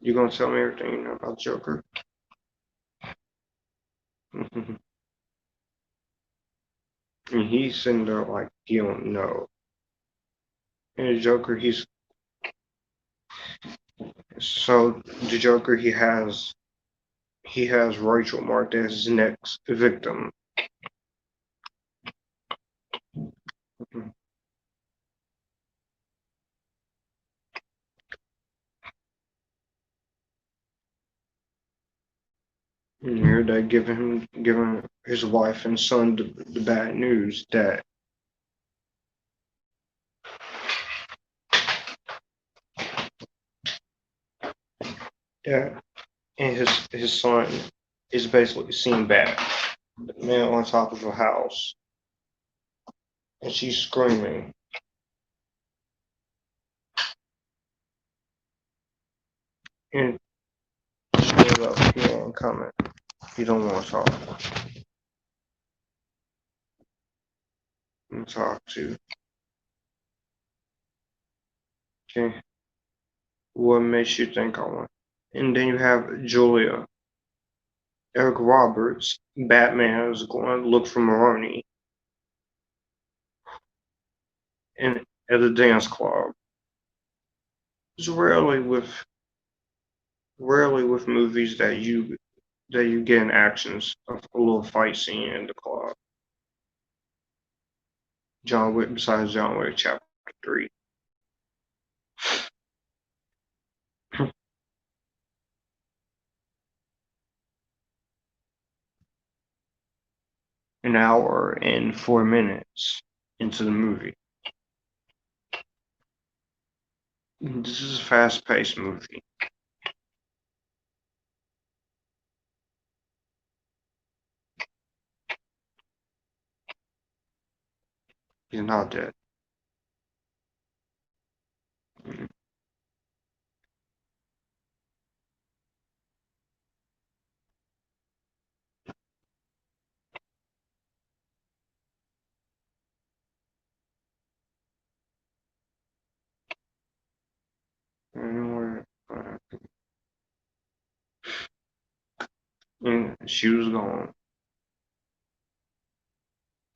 A: You gonna tell me everything you know about Joker? And he's sitting there like he don't know. And the Joker, the Joker he has Rachel marked as his next victim. And here they giving his wife and son the bad news that and his son is basically seen bad. The man on top of a house, and she's screaming. And shut up, he don't comment. He don't want to talk. And talk to. Okay, what makes you think I want? And then you have Julia. Eric Roberts, Batman is going to look for Maroni in at a dance club. It's rarely with movies that you get in actions of a little fight scene in the club. John Wick besides John Wick Chapter 3. An hour and 4 minutes into the movie. This is a fast paced movie. He's not dead. Mm. Anyway, and she was gone.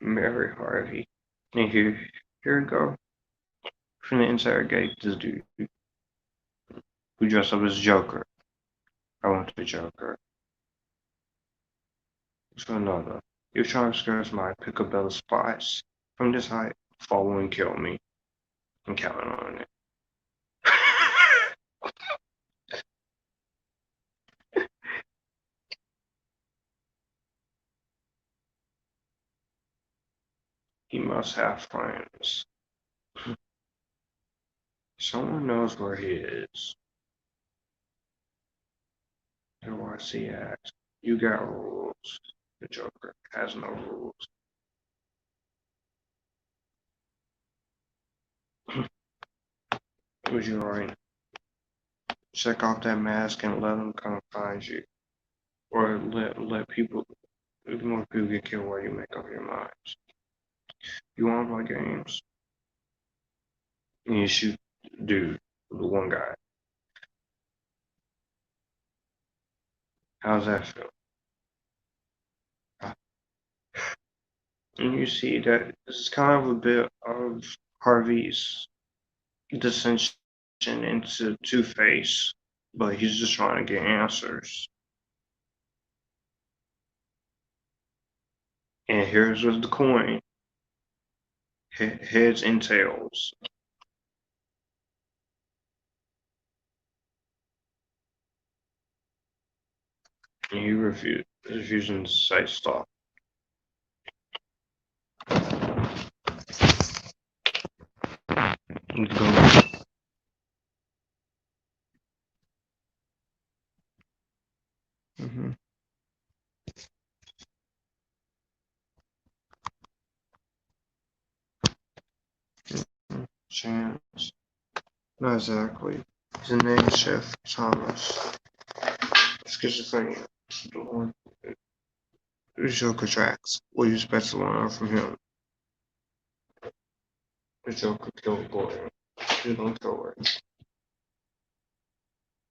A: Mary Harvey. And here we go. Finna interrogate this dude who dressed up as Joker. I want the Joker. So no. You're trying to scare my Picabella spies from this height. Follow and kill me. I'm counting on it. He must have friends. Someone knows where he is. Who I see at. You got rules. The Joker has no rules. Was you right? Check off that mask and let them come find you. Or let people, more people get killed while you make up your minds. You want to play games? And you shoot dude, the one guy. How's that feel? And you see that this is kind of a bit of Harvey's dissension into Two-Face, but he's just trying to get answers. And here's with the coin. Heads and tails. And he refusing to say stop. Go. Mm-hmm. Chance. Not exactly. His name is Chef Thomas. Schizophrenia. The one Joker tracks. What do you expect to learn from him? The Joker killed Goyer. You don't kill her.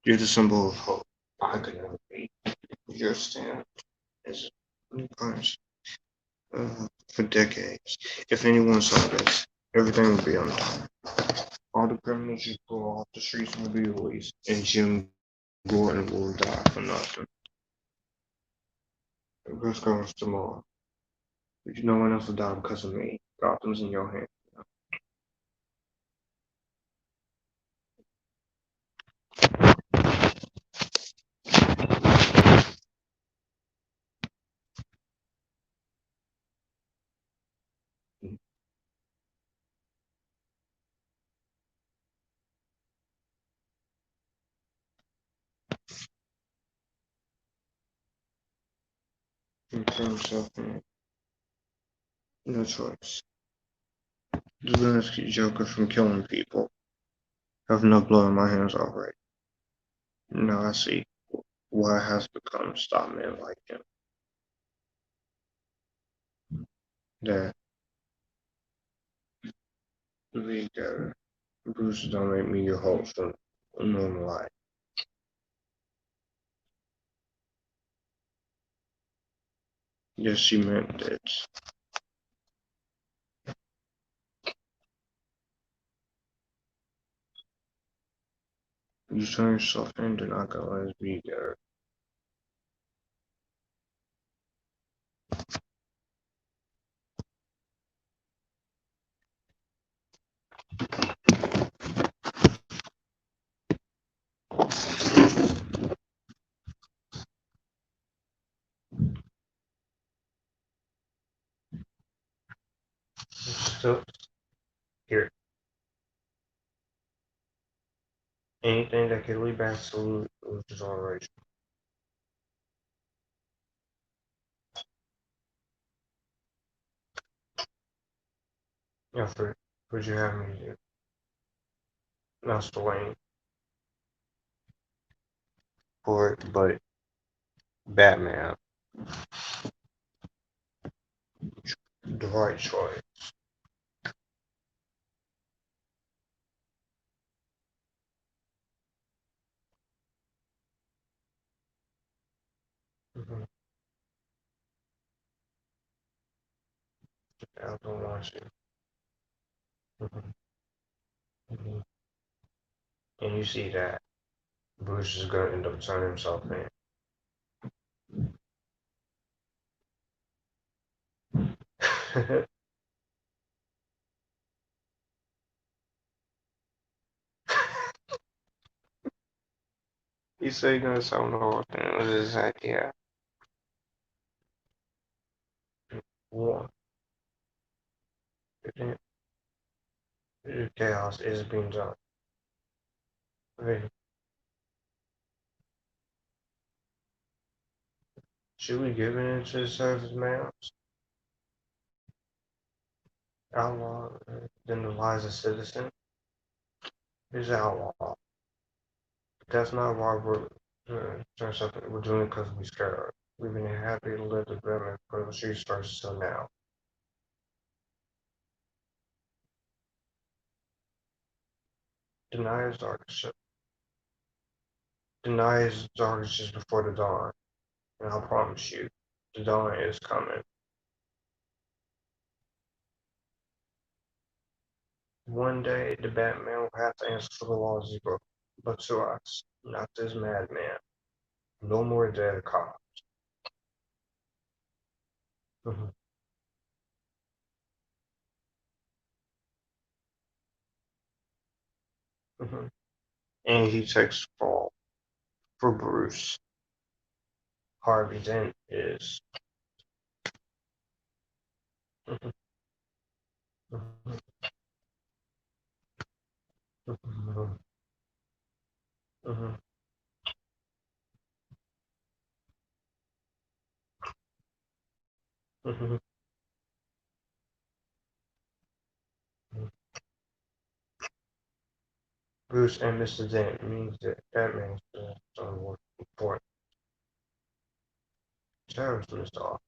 A: You're the symbol of hope. I could never be. Your stand is punished for decades. If anyone saw this, everything would be on top. All the criminals you pull off the streets will be released, and Jim Gordon will die for nothing. The press conference tomorrow. But no one else will die because of me. Gotham's in your hands. You turn yourself in. No choice. Just gonna keep Joker from killing people. I have enough blood on my hands already. Now I see what has become stop men like him. That we gather. Bruce don't make me your host for a normal life. Yes, she meant it. You turn yourself in, then I can let us be there. So, here. Anything that can lead back to is alright. effort would you have me do? Not Wayne for it, but Batman, the right choice. Mm-hmm. I don't want you. Mm-hmm. Mm-hmm. And you see that Bruce is gonna end up turning himself in. You say you're gonna sell the whole thing. What is this idea? One, chaos is being done. Okay. Should we give it into the service manuals? Outlaw, then the lies of citizen is outlaw. That's not why we're doing something. We're doing it because we're scared. We've been happy to live the Batman for the street starts till now. Deny his darkness. Deny his darkness just before the dawn. And I promise you, the dawn is coming. One day, the Batman will have to answer for the laws he broke. But to us, not this madman. No more dead cops. Mm-hmm. Mm-hmm. And he takes fall for Bruce. Harvey Dent is. Mm-hmm. Mm-hmm. Mm-hmm. Mm-hmm. Mm-hmm. Bruce and Mr. Dent means that Batman's son was important. Terrorist missed off.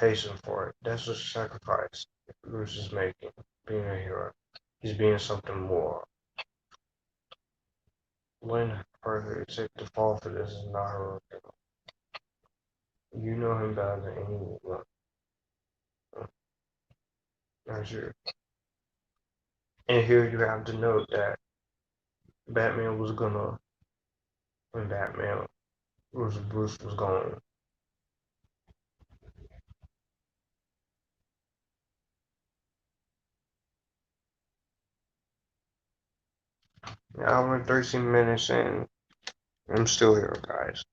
A: Hasten for it. That's a sacrifice Bruce is making. Being a hero. He's being something more. When Parker accept the fall for this is not heroic. You know him better than anyone. Not sure. And here you have to note that Batman was gonna, when Batman was Bruce was gone. Hour and 13 minutes and I'm still here, guys.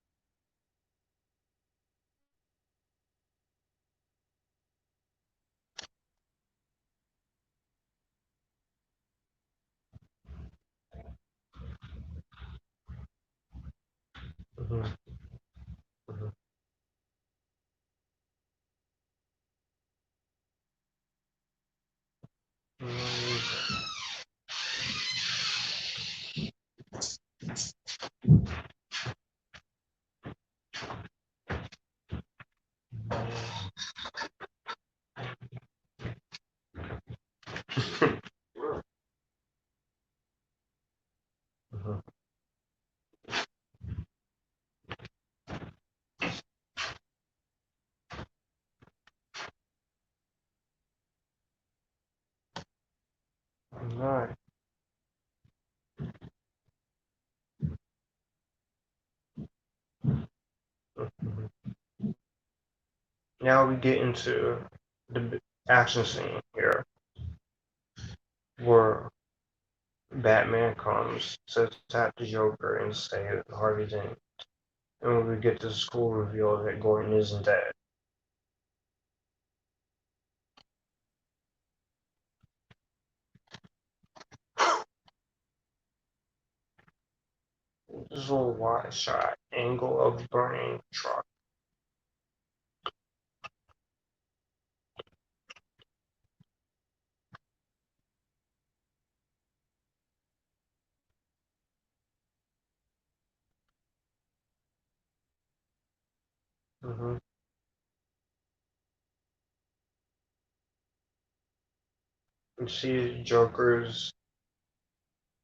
A: Mm-hmm. Mm-hmm. Mm-hmm. All right. Mm-hmm. Now we get into the action scene here, where Batman comes to attack the Joker and say Harvey Dent. And when we get to the school reveal that Gordon isn't dead. This little wide shot angle of burning truck. Mm-hmm. And see,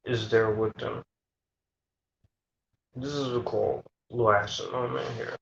A: is there with them. This is a cool last moment here.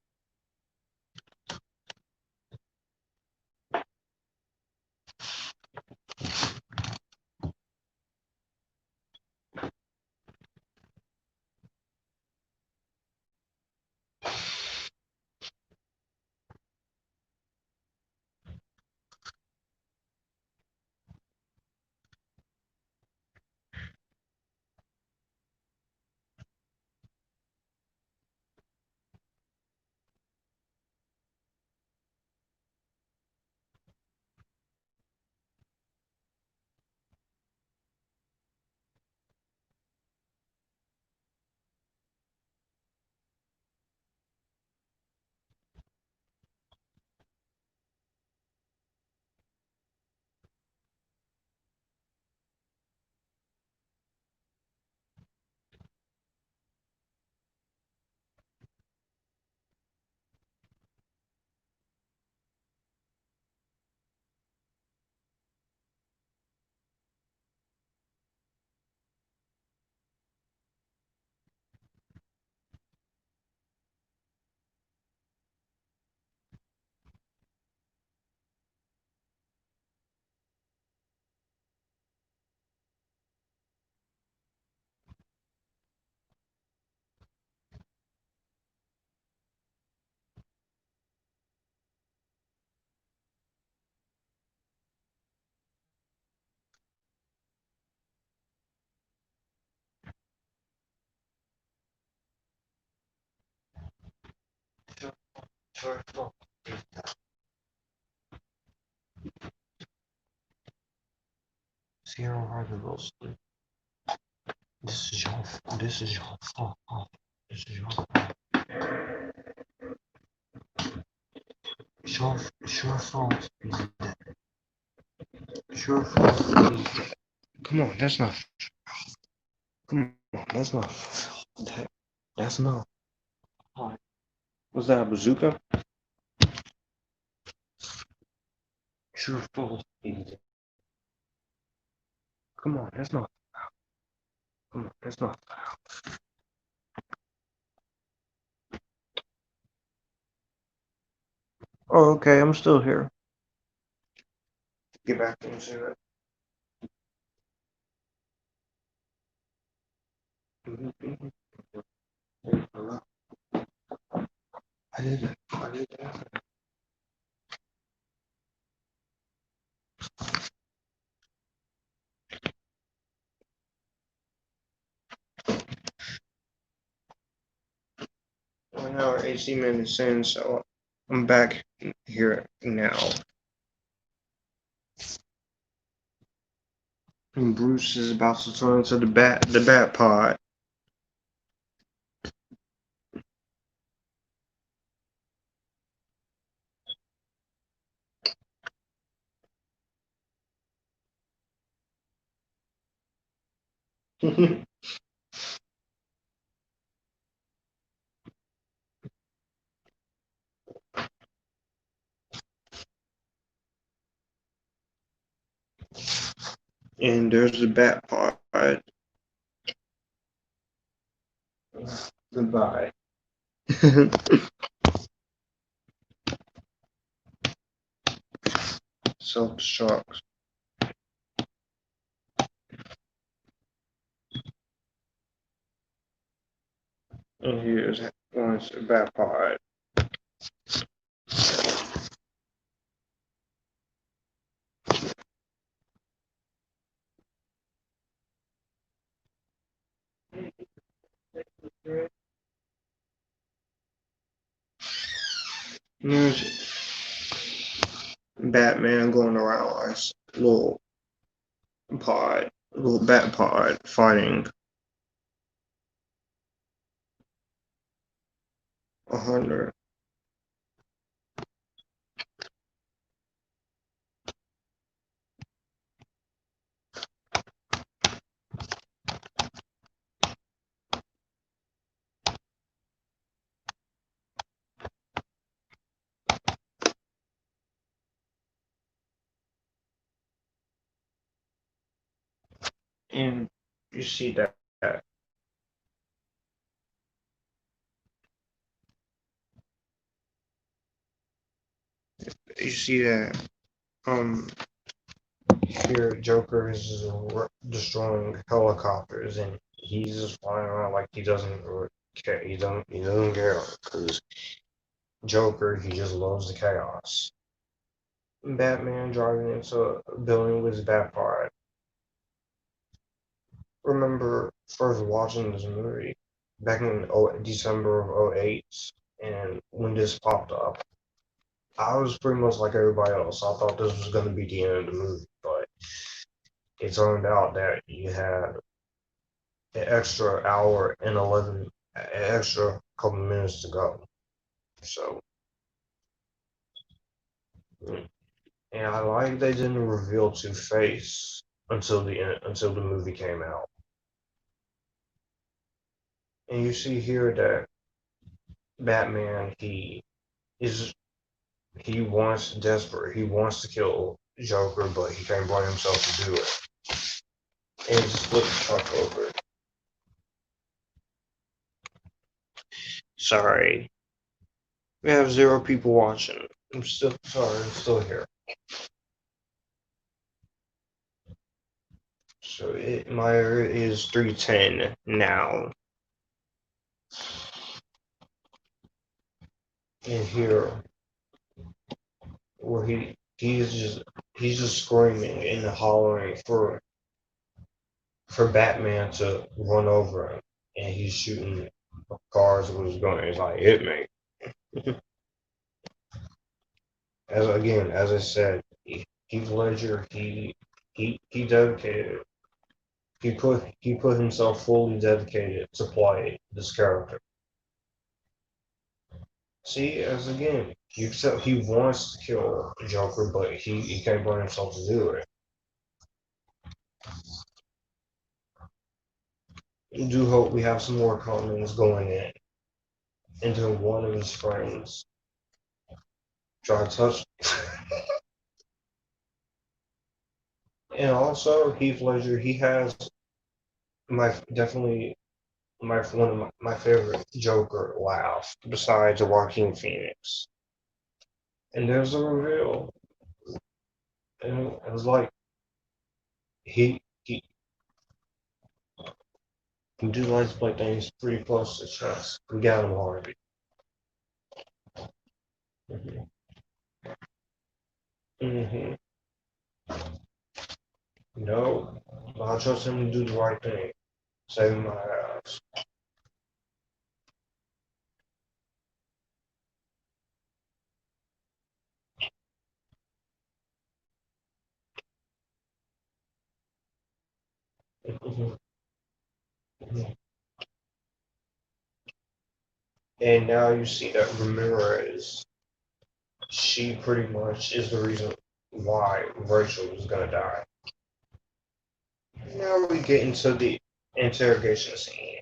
A: See how hard it goes. This is your fault. This is your fault. This is your fault. Sure fault. Sure fault. Come on, that's not. Come on, that's not. That's not. Was that a bazooka? Sure fault. Come on, that's not. Come on, that's not. Oh, okay, I'm still here. Get back into it. I did it. I did that. Well, now we're 18 minutes in, so I'm back here now. And Bruce is about to turn into the bat pod. And there's the bat pod. Goodbye. Self-destruct. And here's once a bat pod. And there's Batman going around like a little bat pod fighting 100. And you see that you see that um here Joker is just destroying helicopters and he's just flying around like he doesn't care. He doesn't care because Joker he just loves the chaos. Batman driving into a building with his Batpod. Remember first watching this movie back in December of '08, and when this popped up, I was pretty much like everybody else. I thought this was going to be the end of the movie, but it turned out that you had an extra hour and 11, an extra couple minutes to go. So, and I like they didn't reveal Two-Face until the end, until the movie came out. And you see here that Batman, is he wants desperate. He wants to kill Joker, but he can't bring himself to do it. And he just flips the truck over. Sorry, we have 0 people watching. I'm still sorry. I'm still here. So my is 310 now. And here, where he's just screaming and hollering for Batman to run over him, and he's shooting cars with his gun. He's like, hit me. As I said, Heath Ledger, he dedicated, he put himself fully dedicated to play this character. See, as again, he wants to kill Joker, but he can't bring himself to do it. I do hope we have some more comments going in. And then one of his friends tried to touch. And also Heath Ledger, he has definitely one of my favorite Joker laugh besides Joaquin Phoenix. And there's a reveal, and it was like he he do like to play things pretty close to the chest. We got him already. Mm-hmm. Mm-hmm. No, I trust him to do the right thing, saving my ass. Mm-hmm. Mm-hmm. And now you see that Ramirez, she pretty much is the reason why Rachel was gonna die. Now we get into the interrogation scene.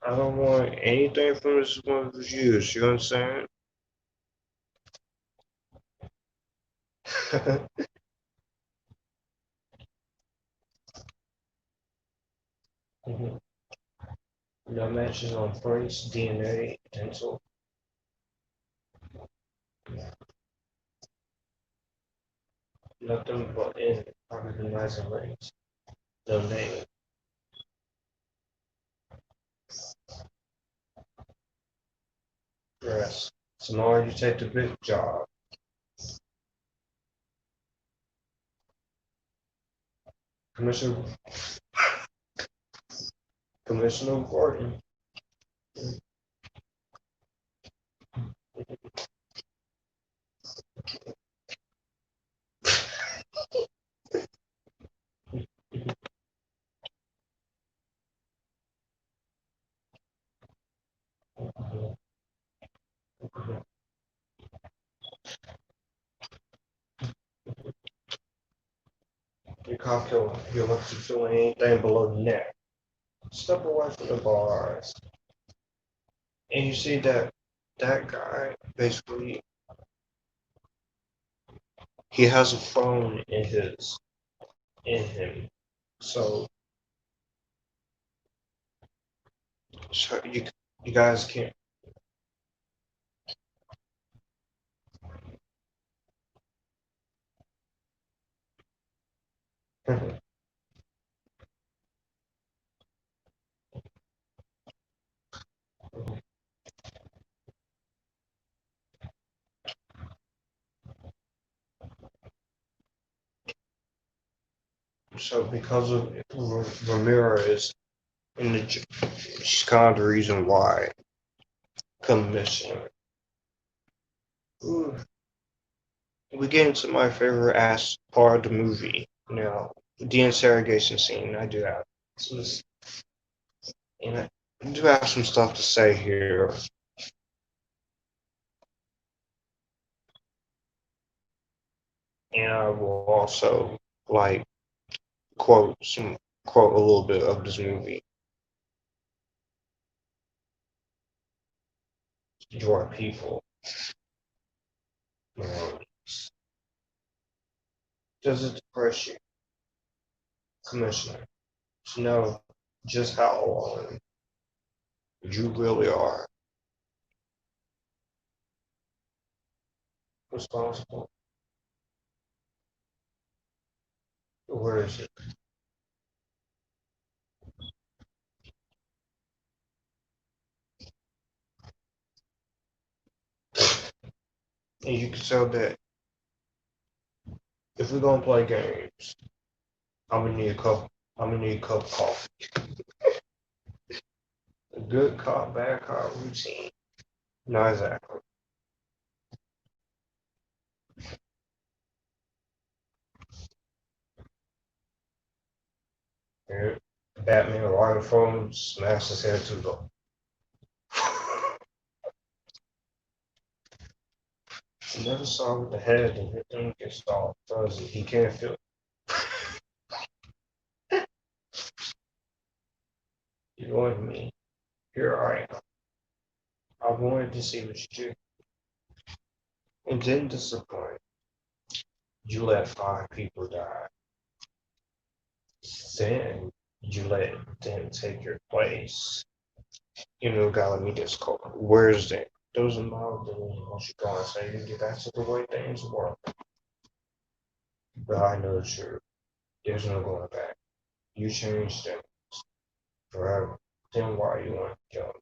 A: I don't want anything from this one of reviews, you understand? Mhm. No matches on prints, DNA, dental, nothing but in recognizing rings. No name. Dress. Tomorrow you take the big job. Commissioner Commissioner Gordon. Your cop killer, you left you feeling anything below the neck. Step away from the bars. And you see that guy basically he has a phone in him. So So you guys can't. So because of Ramirez, and she's kind of the reason why commission. Ooh. We get into my favorite part of the movie now, the interrogation scene. I do have, and I do have some stuff to say here. And I will also like quote a little bit of this movie. You are people. You know, does it depress you, Commissioner, to know just how alone you really are responsible? Where is it? And you can tell that if we're gonna play games, I'm gonna need a cup. I'm gonna need a cup of coffee. A good cop, bad cop routine. Not exactly. Here, Batman right phone smashed his head to the. He never saw with the head and the thing gets all fuzzy. He can't feel it. You know what I mean? Here I am. I wanted to see what you do. And didn't disappoint. You let 5 people die. Then you let them take your place. You know, gotta let me just call. Where's that? Those are mild things once you go and say you get back to the way things were. But I know the truth. There's no going back. You changed them forever. Then why you want to kill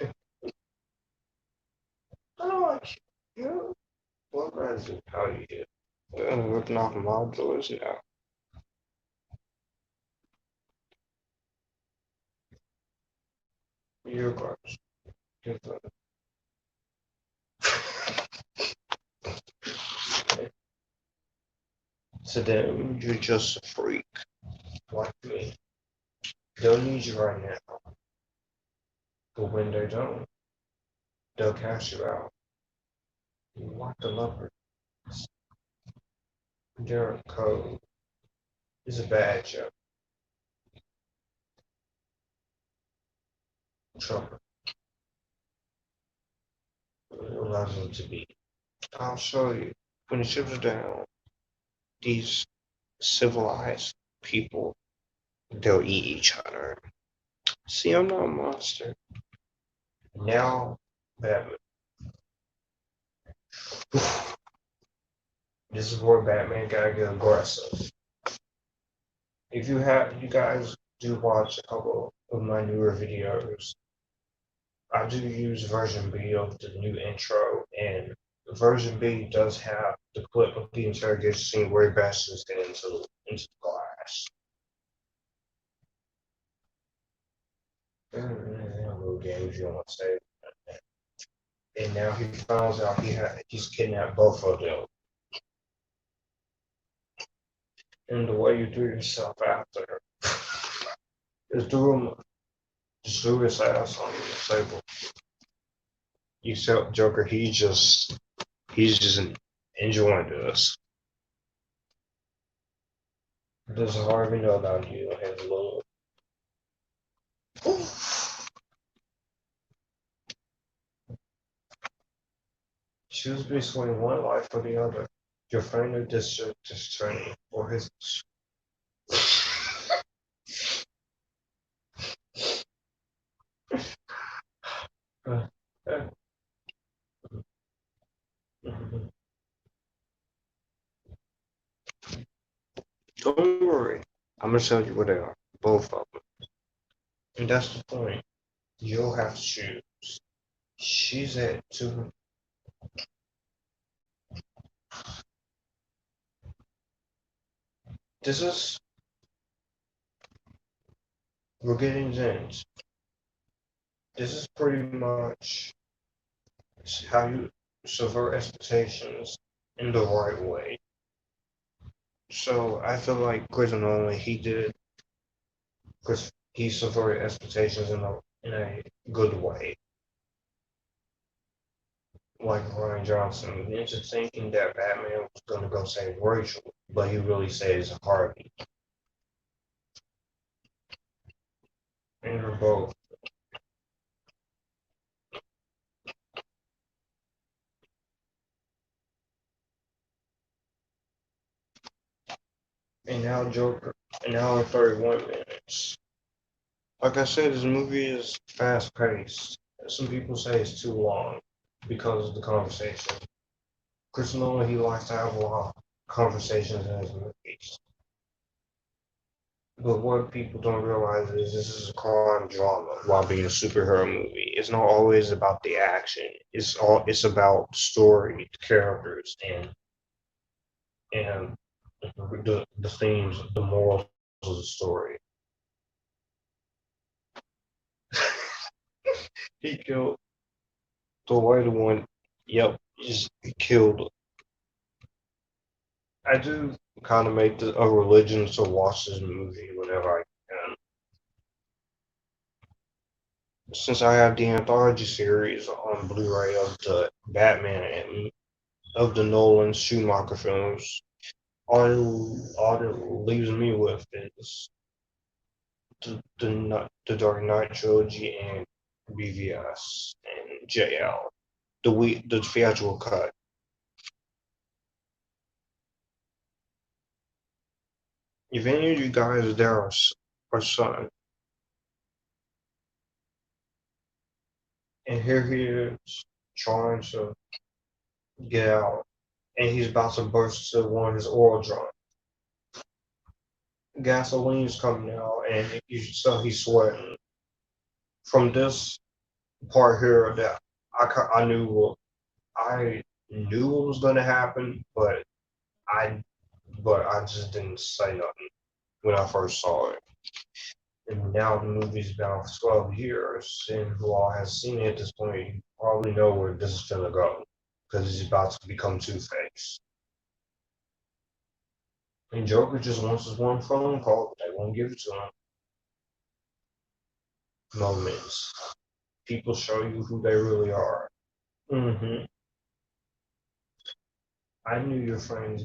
A: me? I don't like you. What matters is how you did. I'm ripping off my doors now. You're gross. You're to them, you're just a freak like me. They'll need you right now. But when they don't, they'll cast you out. You like the leopard. Their code is a bad joke. Trouble. It allows them to be. I'll show you. When the ships are down, these civilized people, they'll eat each other. See, I'm not a monster. Now, Batman. This is where Batman gotta get aggressive. If you guys do watch a couple of my newer videos, I do use version B of the new intro, and version B does have the clip of the interrogation scene where he bashes into the glass. Little games you don't want to say. And now he finds out he's kidnapped both of them. And the way you threw yourself after is just threw his ass on the table. You said Joker, he's just enjoying this. Does Harvey know about you and his little choose between one life or the other. Your friend or district attorney or his Uh, uh, Don't worry. I'm gonna tell you what they are. Both of them. And that's the point. You'll have to choose. She's at two. This is we're getting into. This is pretty much how you subvert expectations in the right way. So I feel like Christopher Nolan he did because he subverted expectations in a good way. Like Ryan Johnson into thinking that Batman was gonna go save Rachel, but he really saves Harvey. And they're both. And now Joker. An hour and 31 minutes. Like I said, this movie is fast paced. Some people say it's too long because of the conversation. Chris Nolan, he likes to have a lot of conversations in his movies. But what people don't realize is this is a crime drama while being a superhero movie. It's not always about the action. It's about the story, the characters, and the themes, the morals of the story. He killed the white one. Yep, he's killed. I do kind of make a religion to watch this movie whenever I can. Since I have the anthology series on Blu-ray of the Batman and of the Nolan Schumacher films, all it leaves me with is the Dark Knight trilogy and BVS and JL, the theatrical cut. If any of you guys there are son, and here he is trying to get out, and he's about to burst to one of his oil drums. Gasoline's coming out, and so he's sweating. From this part here, that I knew I knew what was going to happen, I I just didn't say nothing when I first saw it. And now the movie's been out for 12 years, and who all has seen it at this point, you probably know where this is gonna go because he's about to become Two-Face. And Joker just wants his one phone call, but they won't give it to him. Moments. People show you who they really are. Mm-hmm. I knew your friends,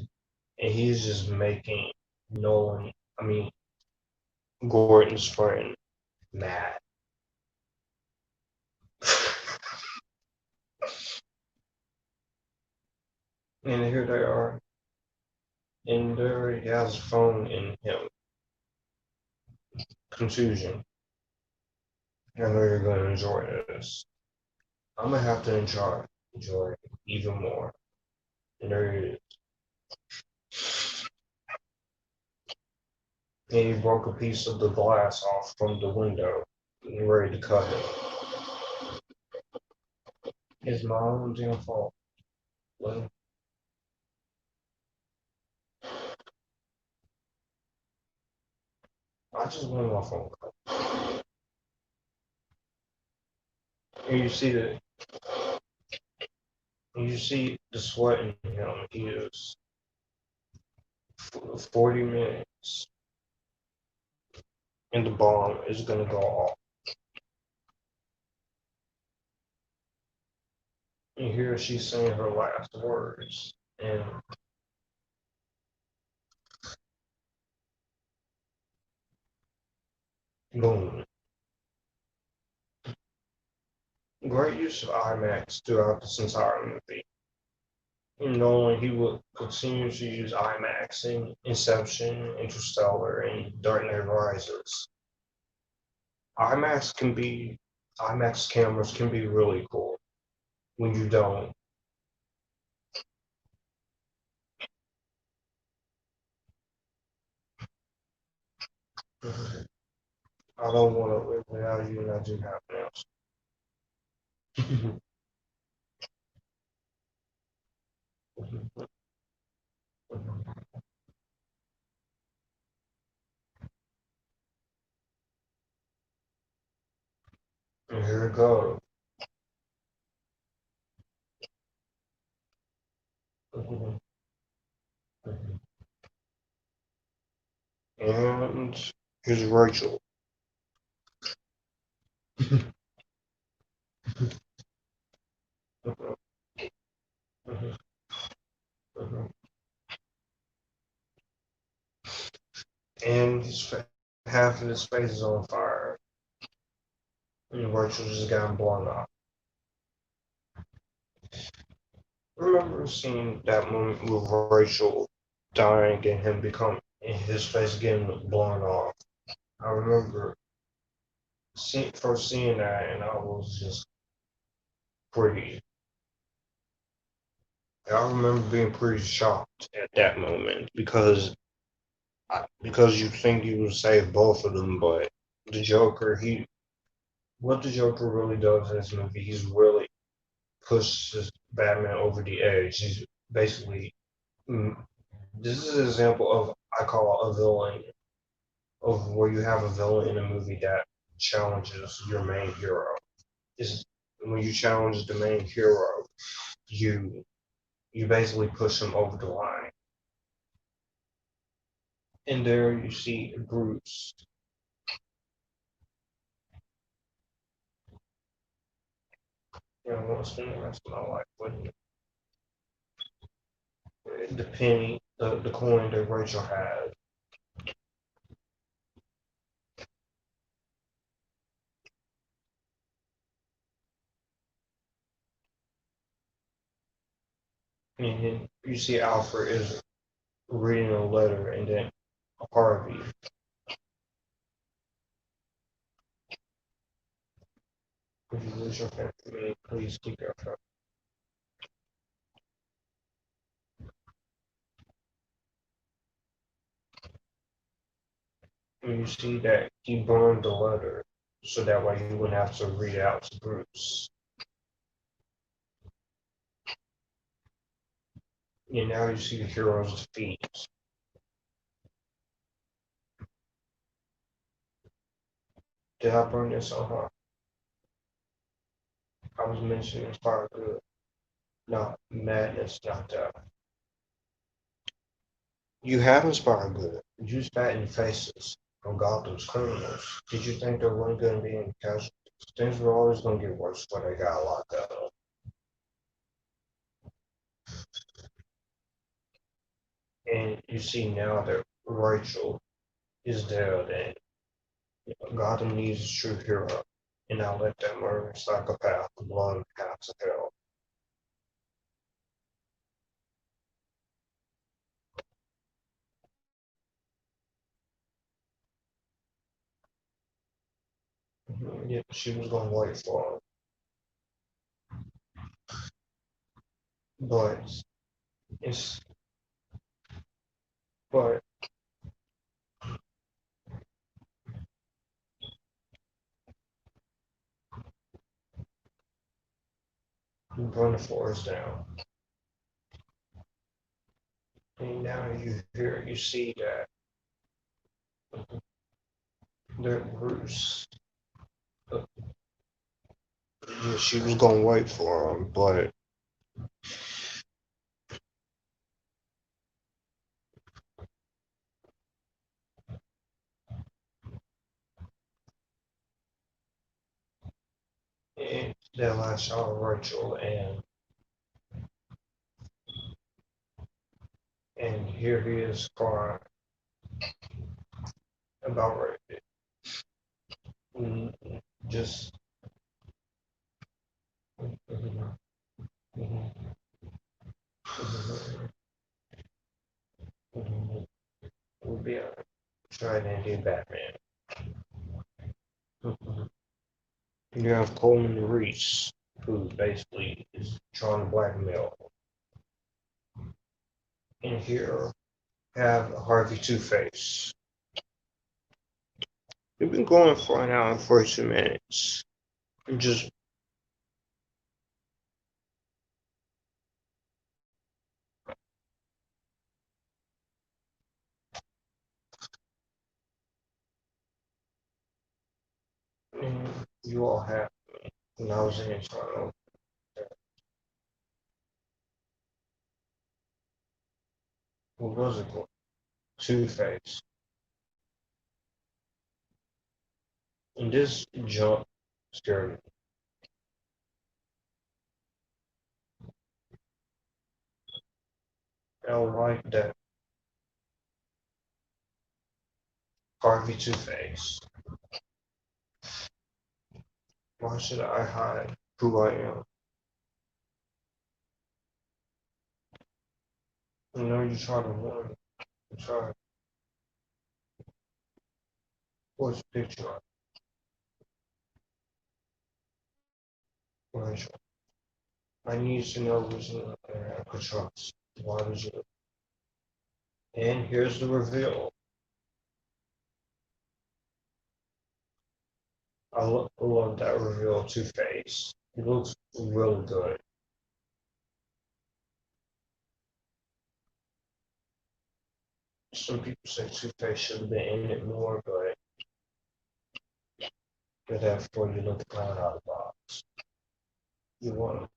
A: and he's just making Nolan, I mean, Gordon's friend, mad. And here they are, and there he has a phone in him. Confusion. I know you're gonna enjoy this. I'm gonna have to enjoy it even more. And there he is. And he broke a piece of the glass off from the window, and ready to cut it. It's my own damn fault. Well, I just want my phone cut. And you see the sweat in him. He is 40 minutes, and the bomb is gonna go off. And here she's saying her last words, and boom. Great use of IMAX throughout this entire movie. Nolan, he would continue to use IMAX in Inception, Interstellar, and Dark Knight Rises. IMAX can be IMAX cameras can be really cool when you don't. I don't want to live without you, and I do have nails. And here it goes. And here's Rachel. And half of his face is on fire. And Rachel just got blown off. I remember seeing that moment with Rachel dying and him become and his face getting blown off. I remember first seeing that, and I was just pretty. I remember being pretty shocked at that moment because you think you would save both of them, but the Joker, what the Joker really does in this movie, he's really pushes Batman over the edge. He's basically mm, this is an example of I call a villain of where you have a villain in a movie that challenges your main hero. Is when you challenge the main hero, you you basically push him over the line. And there you see Bruce. You know, I want to spend the rest of my life with the penny, the coin that Rachel had. And then you see Alfred is reading a letter, and then Harvey. If you lose your family, please keep your family. And you see that he burned the letter so that way he wouldn't have to read it out to Bruce. And now you see the hero's defeat. Did I burn this on her? I was mentioning Inspire Good, not Madness, not that. You have Inspire Good. You spat in faces on Gotham's criminals. Did you think there weren't going to be any casualties? Things were always going to get worse when they got locked up. And you see now that Rachel is dead, and Gotham needs a true hero. And now let that murdering psychopath blow the paths of hell. Yeah, she was going to wait for him. But it's but you burn the forest down. And now you see that Bruce, yeah, she was gonna wait for him, but that last shot of Rachel, and here he is crying about Rachel. Just we'll be trying to do Batman. You have Coleman Reese, who basically is trying to blackmail. And here have Harvey Two-Face. We've been going for an hour and 42 minutes. Just and you all have me when I was in Toronto. What was it called? Two-Face. And this jump scared me. I don't like that Harvey Two-Face. Why should I hide who I am? You know you try to warn me. You try. What's the picture of? Rachel. I need to know which one I could trust. Why would you? And here's the reveal. I love that reveal of Two-Face. He looks really good. Some people say Two-Face should have been in it more, but that's before you look the clown out of the box. You want him.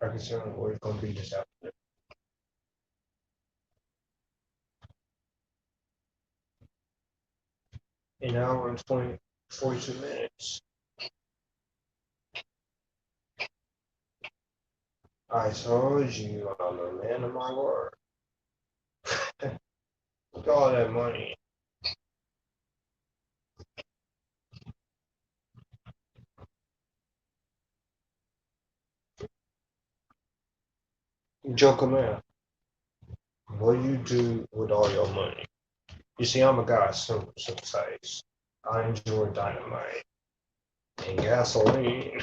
A: I can tell him where he's going to be this afternoon. An hour and 42 minutes. I told you I'm a man of my word. Look at all that money. Joker man, what do you do with all your money? You see, I'm a guy simple taste. I enjoy dynamite and gasoline.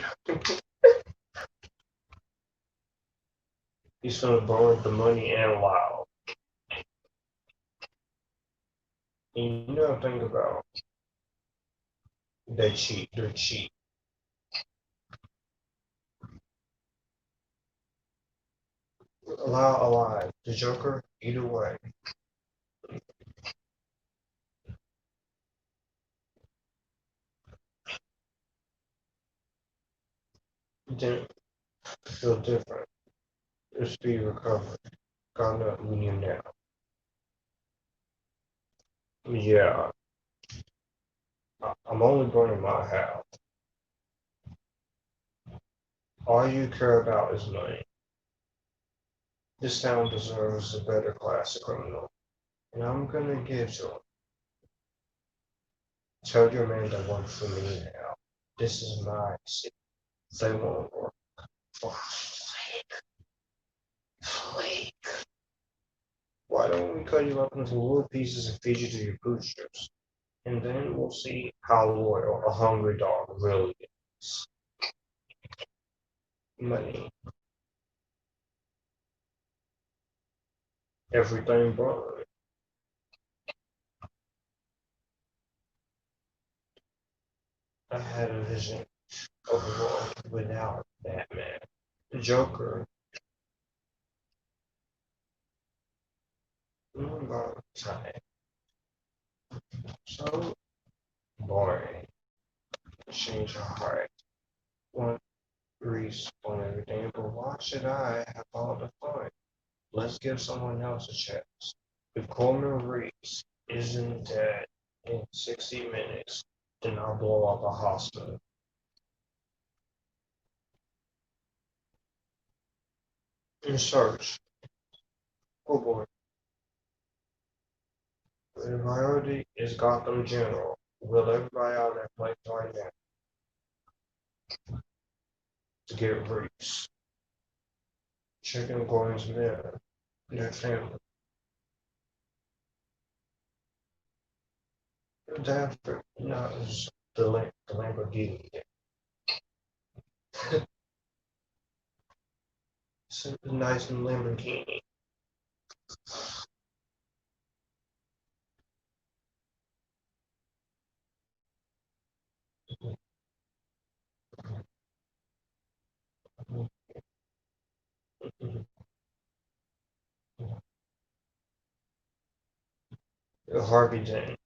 A: He's gonna burn the money and loud. And you know, think about they cheat. They're cheap. Alive. The Joker, either way. Didn't feel different. Your speed recovery. Got up when you now. Yeah, I'm only burning my half. All you care about is money. This town deserves a better class of criminal, and I'm gonna give to him. Tell your man to work for me now. This is my city. They won't work. Oh, Flake. Why don't we cut you up into little pieces and feed you to your boosters? And then we'll see how loyal a hungry dog really is. Money. Everything burned. I had a vision of a world without Batman. The Joker. About time. So boring. Change your heart. Want grease on everything, but why should I have all the fun? Let's give someone else a chance. If Coleman Reese isn't dead in 60 minutes, then I'll blow up a hospital. In search. Oh boy. The priority is Gotham General. Will everybody out there play right now to get Reese? Checking Gordon's men, their family. After not the Lamborghini. It's a nice Lamborghini. Harvey Dent.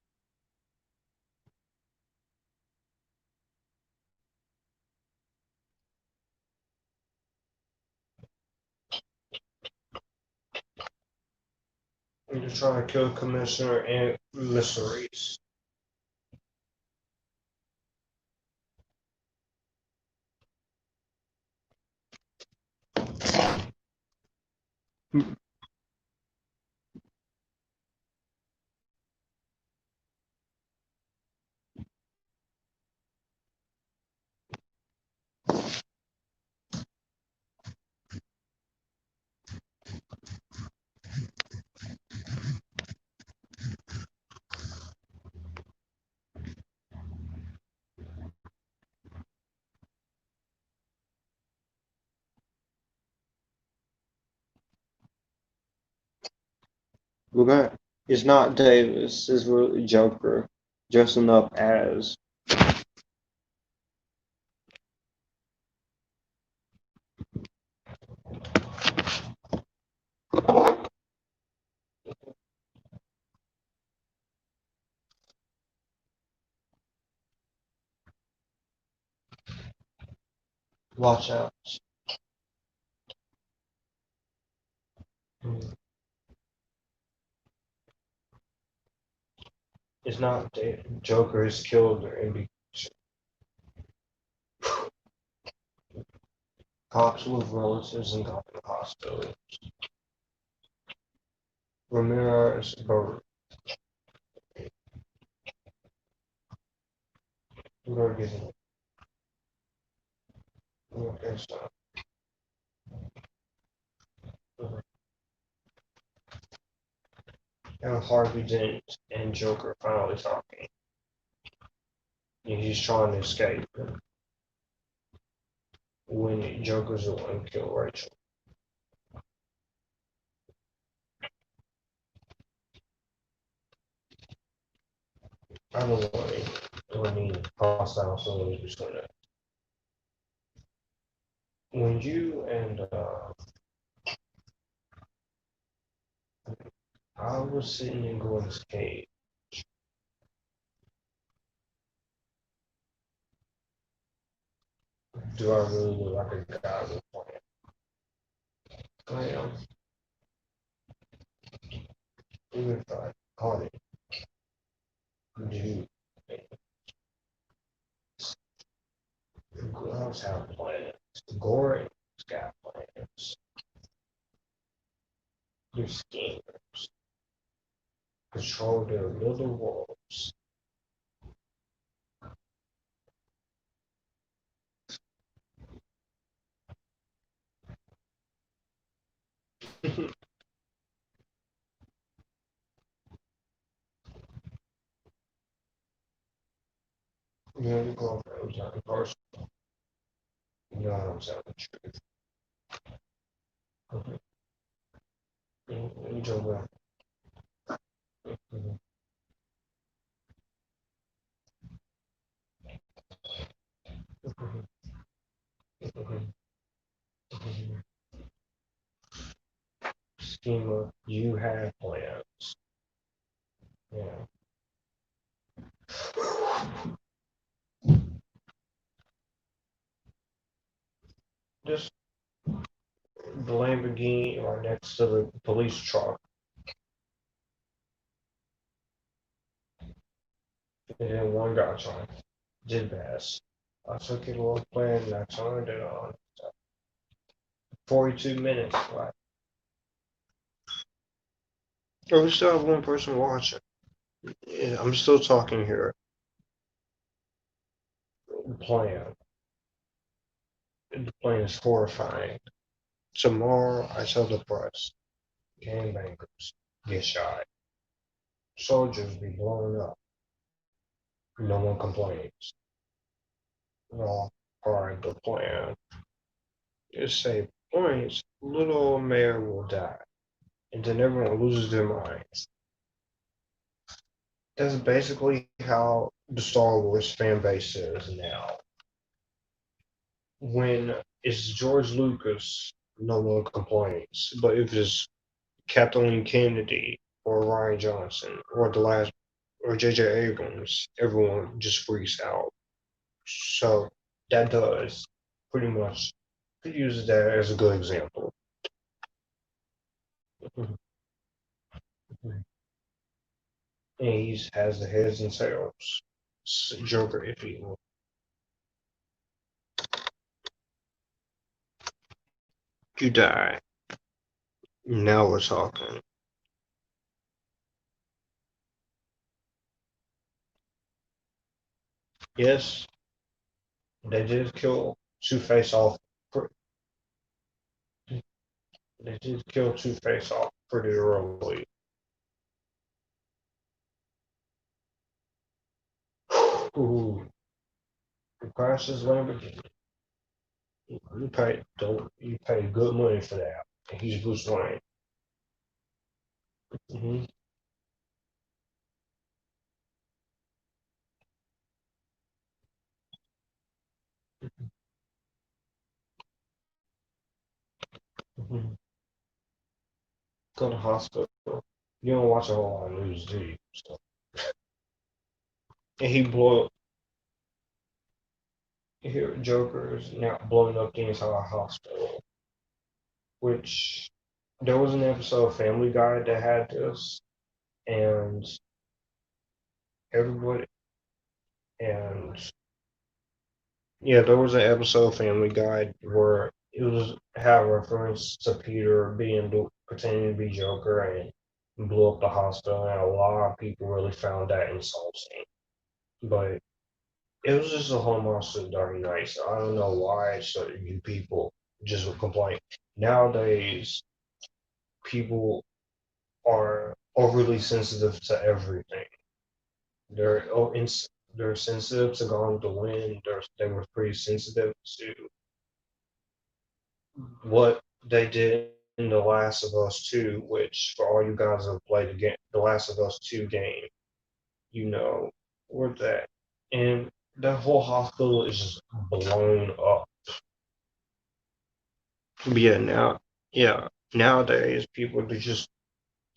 A: I'm just trying to kill Commissioner and Mysteries. Okay. It's not Davis, it's really Joker dressing up as. Watch out. It's not Joker is killed in cops with relatives in Gotham Hospital. Ramirez Burr. Ferguson. Okay, so. And Harvey Dent and Joker finally talking. And he's trying to escape when Joker's the one who killed Rachel. I don't want any hostile feelings between us. When you and I was sitting in Gordon's cage, do I really look like a guy with a plan? I am. Even if I caught it, do gloves have plans? Goring's got plans. They're schemers. Control their little worlds. You know, your girlfriend was not a person. You know I'm telling the truth. You do well. Schemer, you have plans. Yeah. Just the Lamborghini right next to the police truck. And then one got on. Did pass. I took it off plan and I turned it on. 42 minutes left. Oh, we still have one person watching. Yeah, I'm still talking here. The plan. The plan is horrifying. Tomorrow, I tell the press, gangbangers get shot. Soldiers be blown up. No one complains. No. part of the plan. Just say points, little mayor will die, and then everyone loses their minds. That's basically how the Star Wars fan base is now. When it's George Lucas, no one complains. But if it's Kathleen Kennedy or Ryan Johnson or the last or J.J. Abrams, everyone just freaks out. So that does pretty much could use that as a good example. And he has the heads and tails. Joker, if you will. You die. Now we're talking. Yes, they did kill Two-Face off. They did kill Two-Face off pretty early. Ooh, he crashes Lamborghini. You pay good money for that. And he's Bruce Wayne. Mm-hmm. Mm-hmm. Go to hospital. You don't watch a whole lot of news, do you? So, and he blew up. Here, Joker's now blowing up the entire hospital. Which there was an episode of Family Guy that had this, and everybody and yeah, there was an episode of Family Guy where it was had reference to Peter pretending to be Joker and blew up the hospital, and a lot of people really found that insulting. But it was just a homage to the Dark Knight. So I don't know why certain people just would complain. Nowadays, people are overly sensitive to everything. They're they're sensitive to Gone with the Wind. They were pretty sensitive to what they did in The Last of Us 2, which for all you guys who have played the Last of Us 2 game, you know where that. And that whole hospital is just blown up. Yeah, nowadays people are just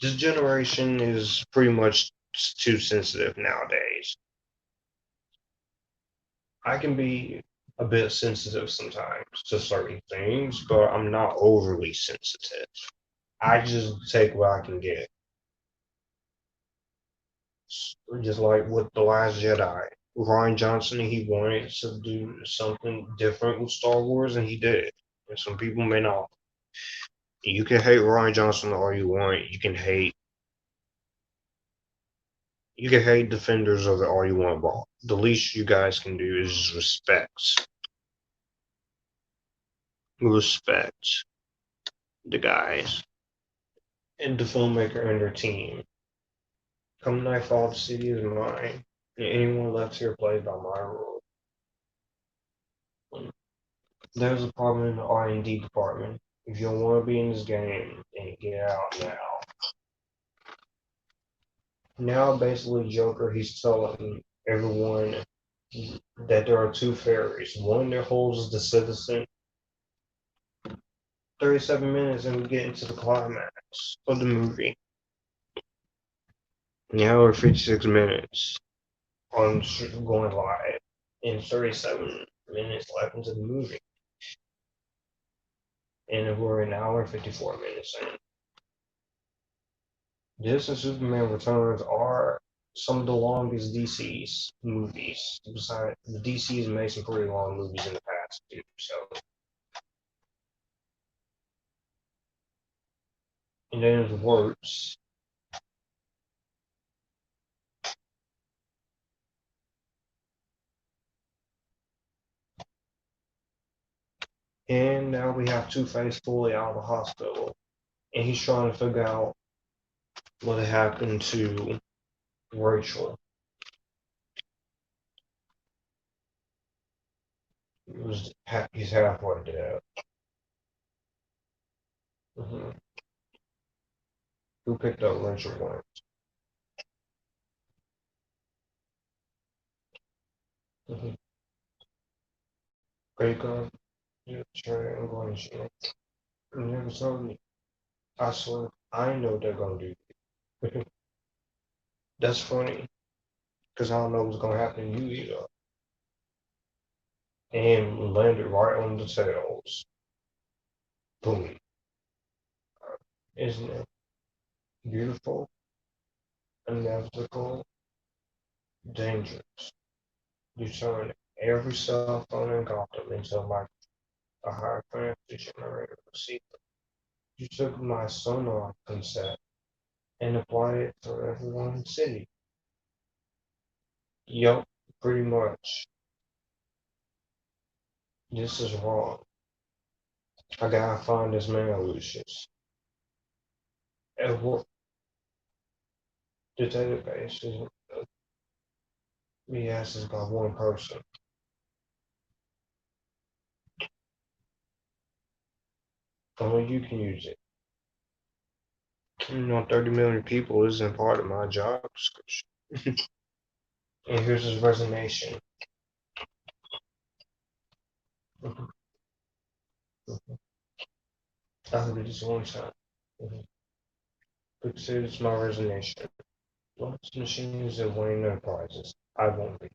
A: this generation is pretty much too sensitive nowadays. I can be a bit sensitive sometimes to certain things, but I'm not overly sensitive. I just take what I can get. Just like with The Last Jedi. Ryan Johnson, he wanted to do something different with Star Wars, and he did it. And some people may not. You can hate Ryan Johnson all you want. You can hate defenders of it all you want, but the least you guys can do is just respect the guys and the filmmaker and their team. Come Nightfall, the city is mine. And anyone left here plays by my rules. There's a problem in the R&D department. If you don't want to be in this game, then get out now. Now, basically, Joker, he's telling everyone that there are two fairies. One that holds the citizen. 37 minutes and we get into the climax of the movie. Now we're 56 minutes on going live and 37 minutes left into the movie. And we're an hour and 54 minutes in. This and Superman Returns are some of the longest DC's movies. Besides, the DC's made some pretty long movies in the past too. So, and then it works. And now we have Two-Face fully out of the hospital, and he's trying to figure out what happened to Rachel. He's halfway dead. Mm-hmm. Who picked up Richard Wayne? Mm-hmm. Bacon, yeah, sure, I'm going to show. You never told me. I swear, I know what they're gonna do. That's funny, because I don't know what's gonna happen to you either. And landed right on the tails. Boom. Isn't it beautiful, unethical, dangerous? You turn every cell phone in Gotham into like a high fantasy generator receiver. You took my sonar concept and applied it for everyone in the city. Yup, pretty much. This is wrong. I gotta find this man, Lucius. And what the database is be accessed by one person. Only you can use it. 30 million people isn't part of my job description. And here's his resignation. I heard it this one time. It's my resignation. Lots of machines at Wayne Enterprises. I won't be.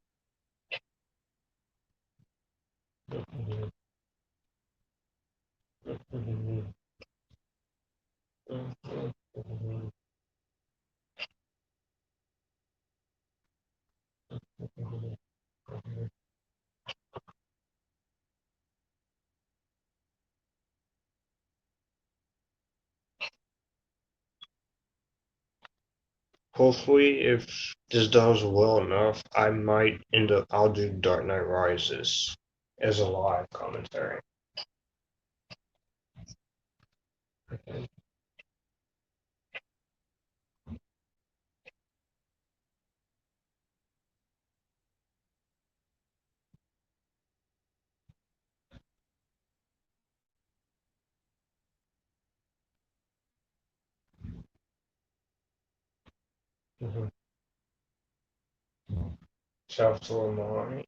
A: Hopefully, if this does well enough, I'll do Dark Knight Rises as a live commentary. Mm-hmm. South to Amari,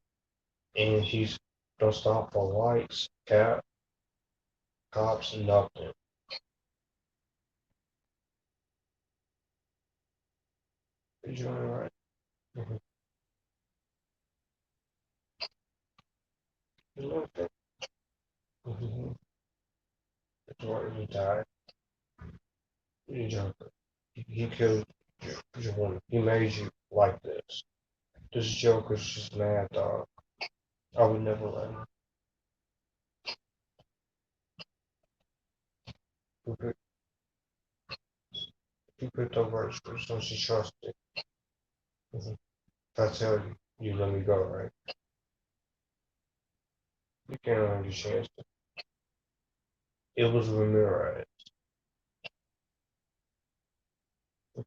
A: and he's don't stop for lights, cops, nothing. You doing right? Mm-hmm. You love it. Mm-hmm. That's why he died. You joker. He killed your woman. He made you like this. This Joker's just mad, dog. I would never let him. He picked up her so she trusted. Mm-hmm. If I tell you, you let me go, right? You can't understand. It was Ramirez.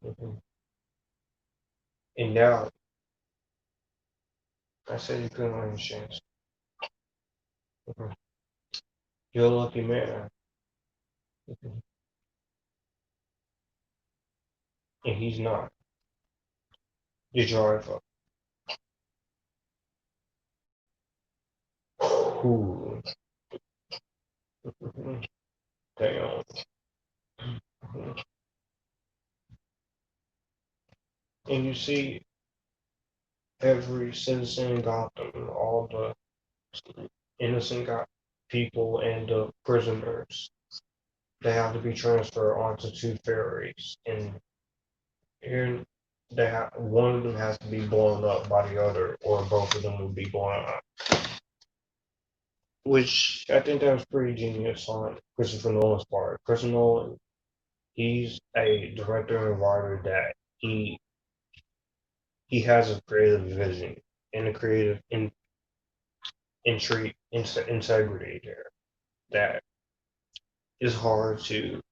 A: Mm-hmm. And now, I said you couldn't understand. Mm-hmm. You're a lucky man. Mm-hmm. And he's not. The driver. Who? Mm-hmm. Damn. Mm-hmm. And you see, every citizen in Gotham, all the innocent people and the prisoners, they have to be transferred onto two ferries, and here one of them has to be blown up by the other, or both of them will be blown up. Which I think that was pretty genius on Christopher Nolan's part. Christopher Nolan, he's a director and writer that he has a creative vision and a creative integrity there that is hard to.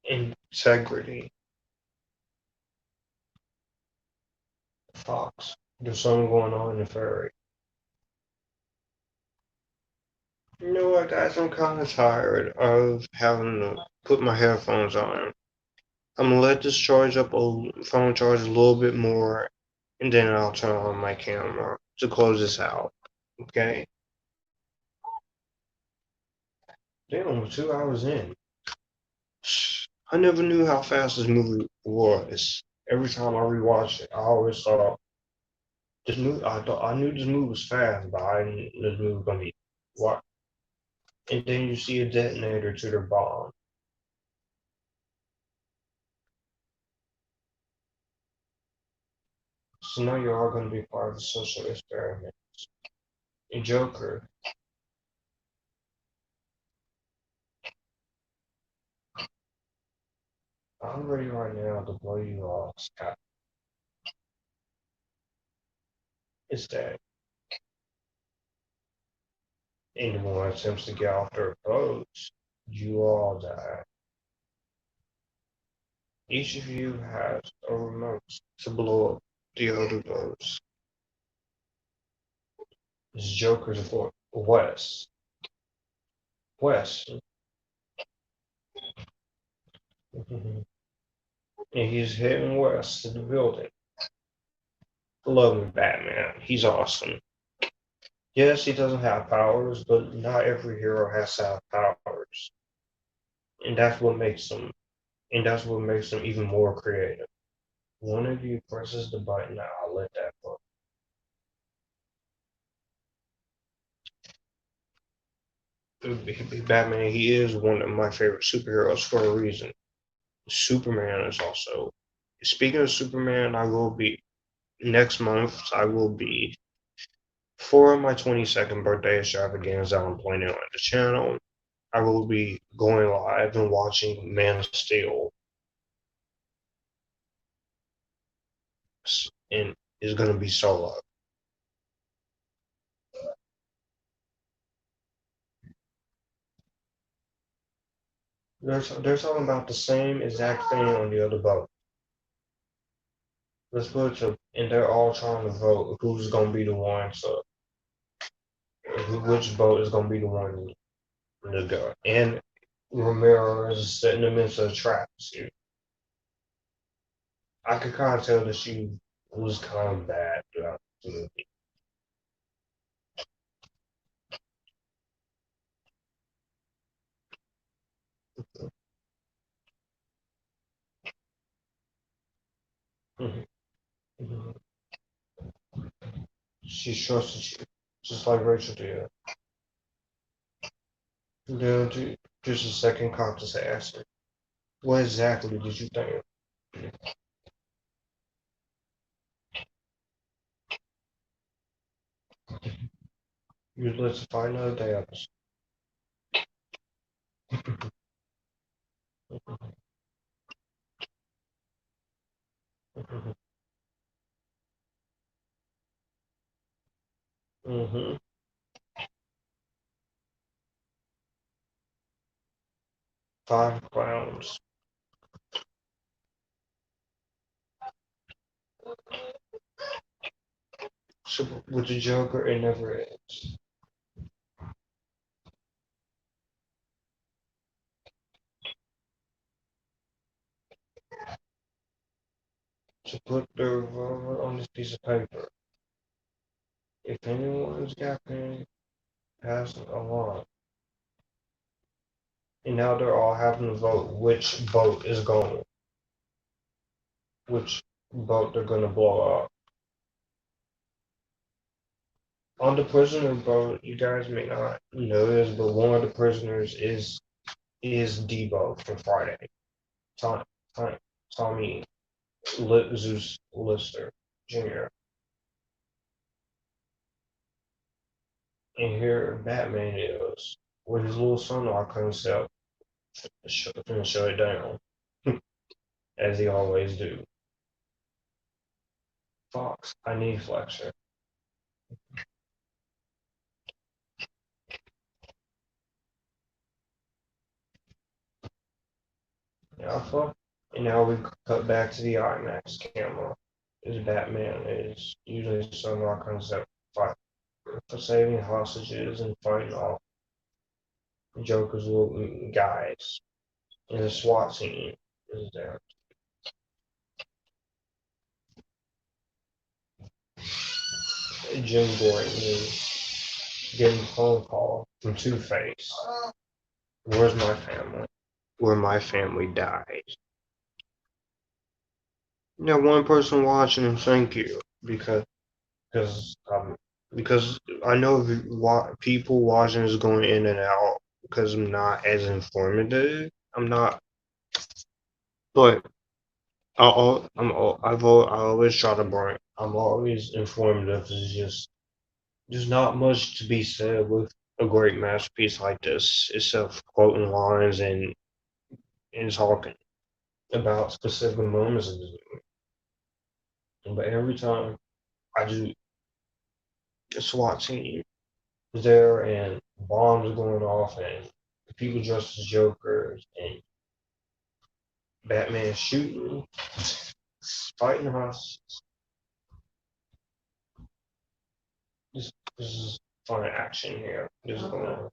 A: integrity. Fox. There's something going on in the ferry. You know what, guys? I'm kind of tired of having to put my headphones on. I'm gonna let this phone charge a little bit more, and then I'll turn on my camera to close this out. Okay? Damn, we're 2 hours in. I never knew how fast this movie was. Every time I rewatch it, I always thought this movie. I knew this movie was fast, but I didn't know this movie was gonna be what. And then you see a detonator to their bomb. So now you are gonna be part of the social experiment. A Joker. I'm ready right now to blow you off, Scott. It's that anyone attempts to get off their boats, you all die. Each of you has a remote to blow up the other boats. This Joker's for West. West. And he's heading west to the building. Love me, Batman. He's awesome. Yes, he doesn't have powers, but not every hero has to have powers. And that's what makes them even more creative. One of you presses the button, I'll let that go. Batman, he is one of my favorite superheroes for a reason. Superman is also. Speaking of Superman, I will be next month. I will be for my 22nd birthday extravaganza. I'm planning on the channel. I will be going live and watching Man of Steel, and it's gonna be solo. They're talking about the same exact thing on the other boat. Let's put it to, and they're all trying to vote who's gonna be the one to, which boat is gonna be the one to go. And Romero is setting them into traps here. I could kind of tell that she was kind of bad throughout the movie. Mhm, mhm. She trusted you, just like Rachel did. Then just a second conscious answer. What exactly did you think? You let's find another day episode. Mm-hmm. 5 clowns. So with the Joker, it never ends. To put the revolver on this piece of paper. If anyone's got pain, pass it along. And now they're all having to vote which boat they're gonna blow up. On the prisoner boat, you guys may not know this, but one of the prisoners is Debo from Friday. Tom, Tom, Tommy Zeus Lister Jr. And here Batman is with his little sonar concept to shut it down, as he always do. Fox, I need Fletcher. Yeah, And now we cut back to the IMAX camera. Is Batman is using some rock concept fight for saving hostages and fighting off Joker's little guys. And the SWAT team is there. Jim Gordon is getting a phone call from Two-Face. Where's my family? Where my family died. Now one person watching and thank you because because I know people watching is going in and out because I'm not as informative. I'm not, but I always try to bring. I'm always informative. It's just there's not much to be said with a great masterpiece like this, except quoting lines and talking about specific moments of the movie. But every time I do a SWAT team there and bombs are going off and people dressed as Jokers and Batman shooting, fighting hostages. This is fun action here. This is going on.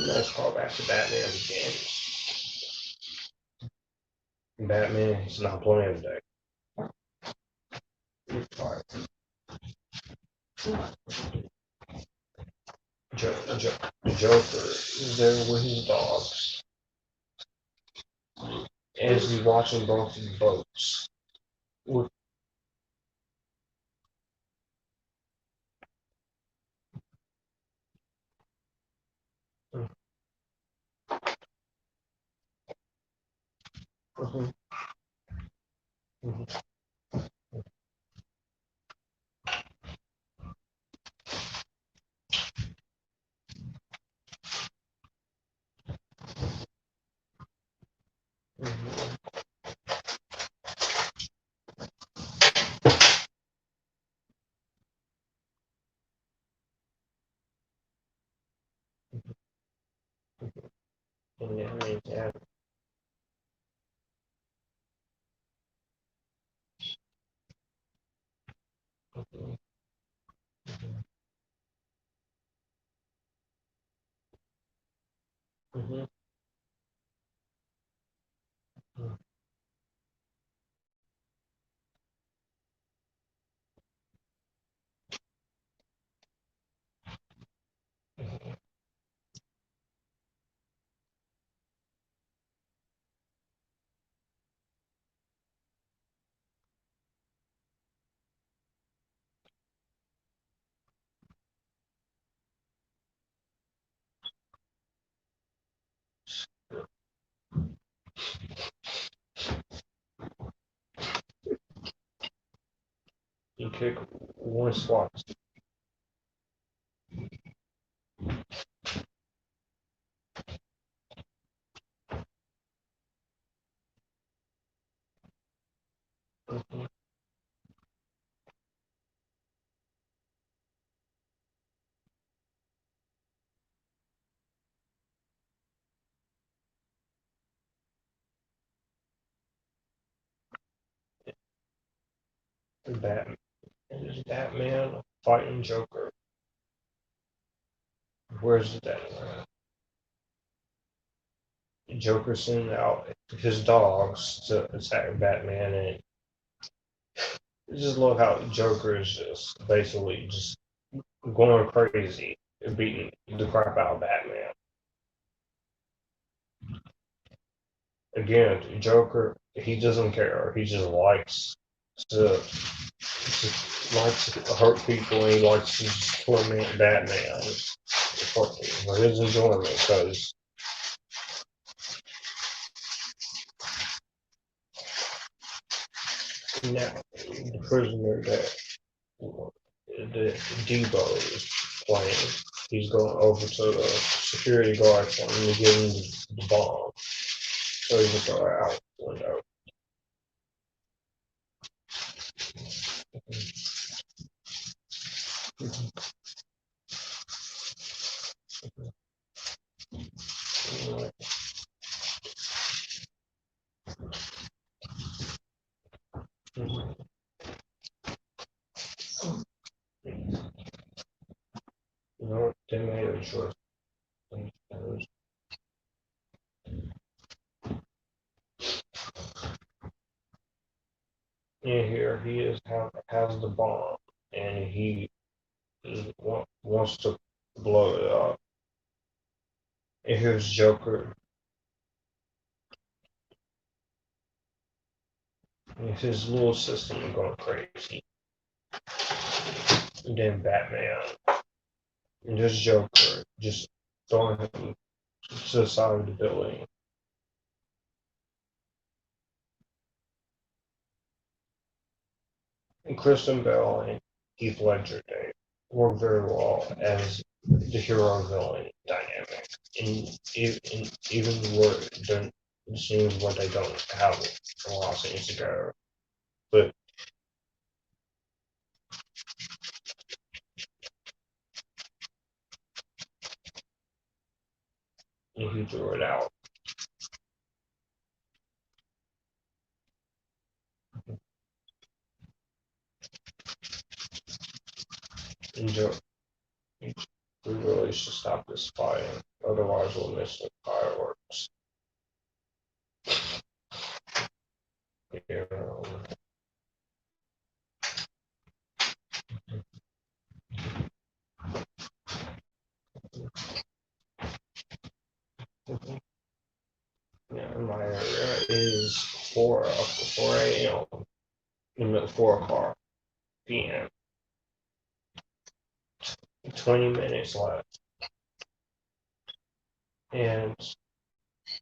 A: Nice callback to Batman Begins. Batman, he's not playing today. The Joker is there with his dogs as he's watching both his boats. With, mhm, mhm, mhm, and yeah, mhm, mhm, mhm, you kick one SWAT. Mhm, Batman. And there's Batman fighting Joker. Where's the Batman? Joker sending out his dogs to attack Batman, and just love how Joker is just basically just going crazy and beating the crap out of Batman. Again, Joker, he doesn't care. He just to, likes to hurt people, and he likes to torment Batman for his enjoyment. Because now the prisoner that Debo is playing, he's going over to the security guard for him to give him the bomb, so he can throw it out the window. You know, they made a choice. And here he is has the bomb, and he wants to blow it up. And here's Joker, and his little system going crazy. And then Batman, and there's Joker just throwing him to the side of the building. And Kristen Bell and Heath Ledger, they work very well as the hero villain dynamic. And even where it seems like they don't have a lot of things together. But he threw it out. And we really should stop this fighting, otherwise we'll miss the fireworks. Yeah. Yeah, my area is 4 a.m. and 4 o'clock p.m. 20 minutes left. And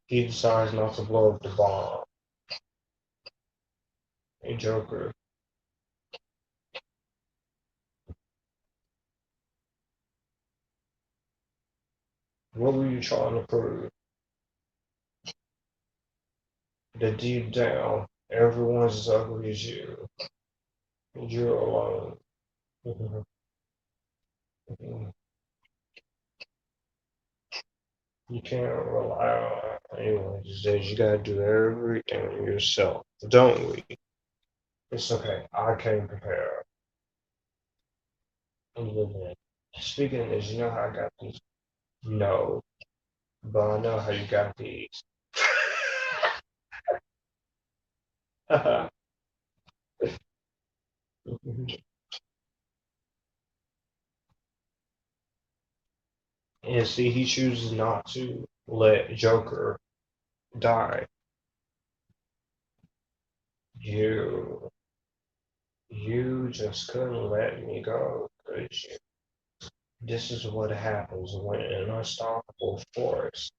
A: he decides not to blow up the bomb. A Joker. What were you trying to prove? That deep down, everyone's as ugly as you. You're alone. You can't rely on anyone these days. You gotta do everything yourself, don't we? It's okay. I can prepare. And live in. Speaking of this, you know how I got these? No, but I know how you got these. And see, he chooses not to let Joker die. You, you just couldn't let me go, could you? This is what happens when an unstoppable force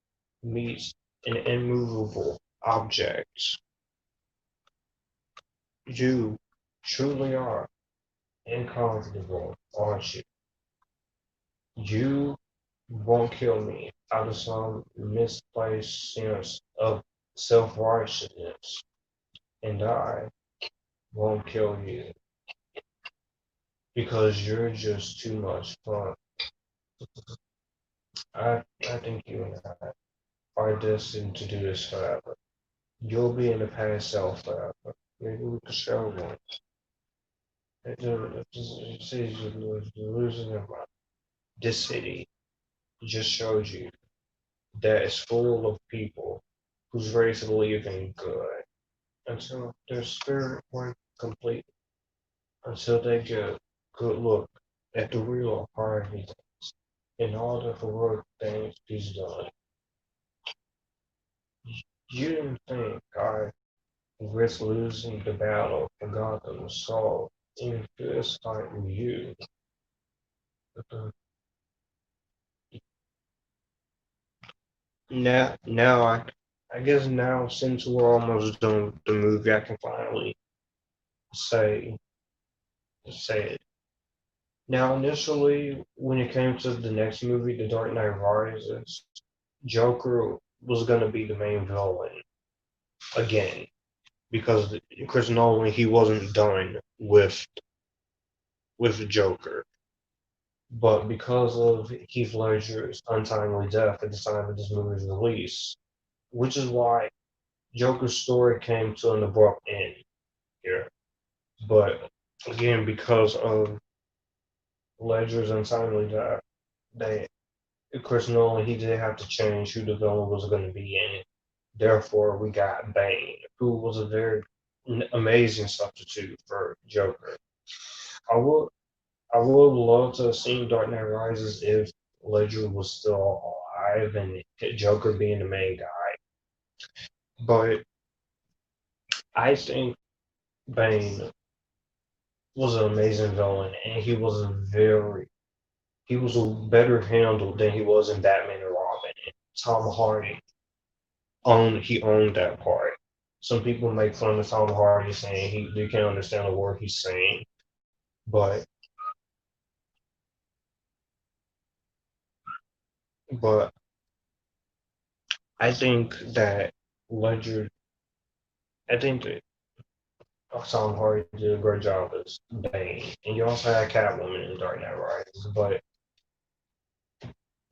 A: meets an immovable object. You truly are incomparable, aren't you? You won't kill me out of some misplaced sense of self-righteousness, and I won't kill you because you're just too much fun. I think you and I are destined to do this forever. You'll be in the past self forever. Maybe we could show one. You're losing your mind. This city just showed you that it's full of people who's ready to believe in good until their spirit went complete, until they get a good look at the real heart and all the heroic things he's done. You didn't think I risk losing the battle for Gotham's soul in this fight with you. I guess now since we're almost done with the movie, I can finally say say it. Now, initially, when it came to the next movie, The Dark Knight Rises, Joker was gonna be the main villain again because Chris Nolan he wasn't done with Joker.
B: But because of Heath Ledger's untimely death at the time of this movie's release, which is why Joker's story came to an abrupt end here. But again, because of Ledger's untimely death, they Chris Nolan he did have to change who the villain was going to be in it. Therefore, we got Bane, who was a very amazing substitute for Joker. I would I would love to have seen Dark Knight Rises if Ledger was still alive and Joker being the main guy. But I think Bane was an amazing villain, and he was a better handled than he was in Batman and Robin. And Tom Hardy owned that part. Some people make fun of Tom Hardy saying they can't understand the word he's saying, but but I think that Ledger, I think that Tom Hardy did a great job as Bane, and you also had Catwoman in Dark Knight Rises, but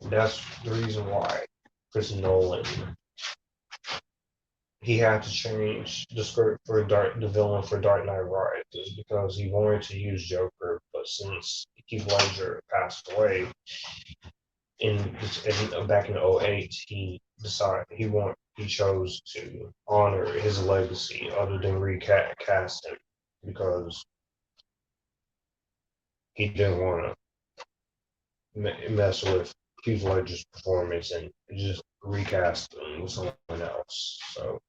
B: that's the reason why Chris Nolan he had to change the script for the villain for Dark Knight Rises because he wanted to use Joker, but since Heath Ledger passed away in, back in '08, he decided he chose to honor his legacy other than recast him because he didn't want to mess with Heath Ledger's performance and just recast him with someone else. So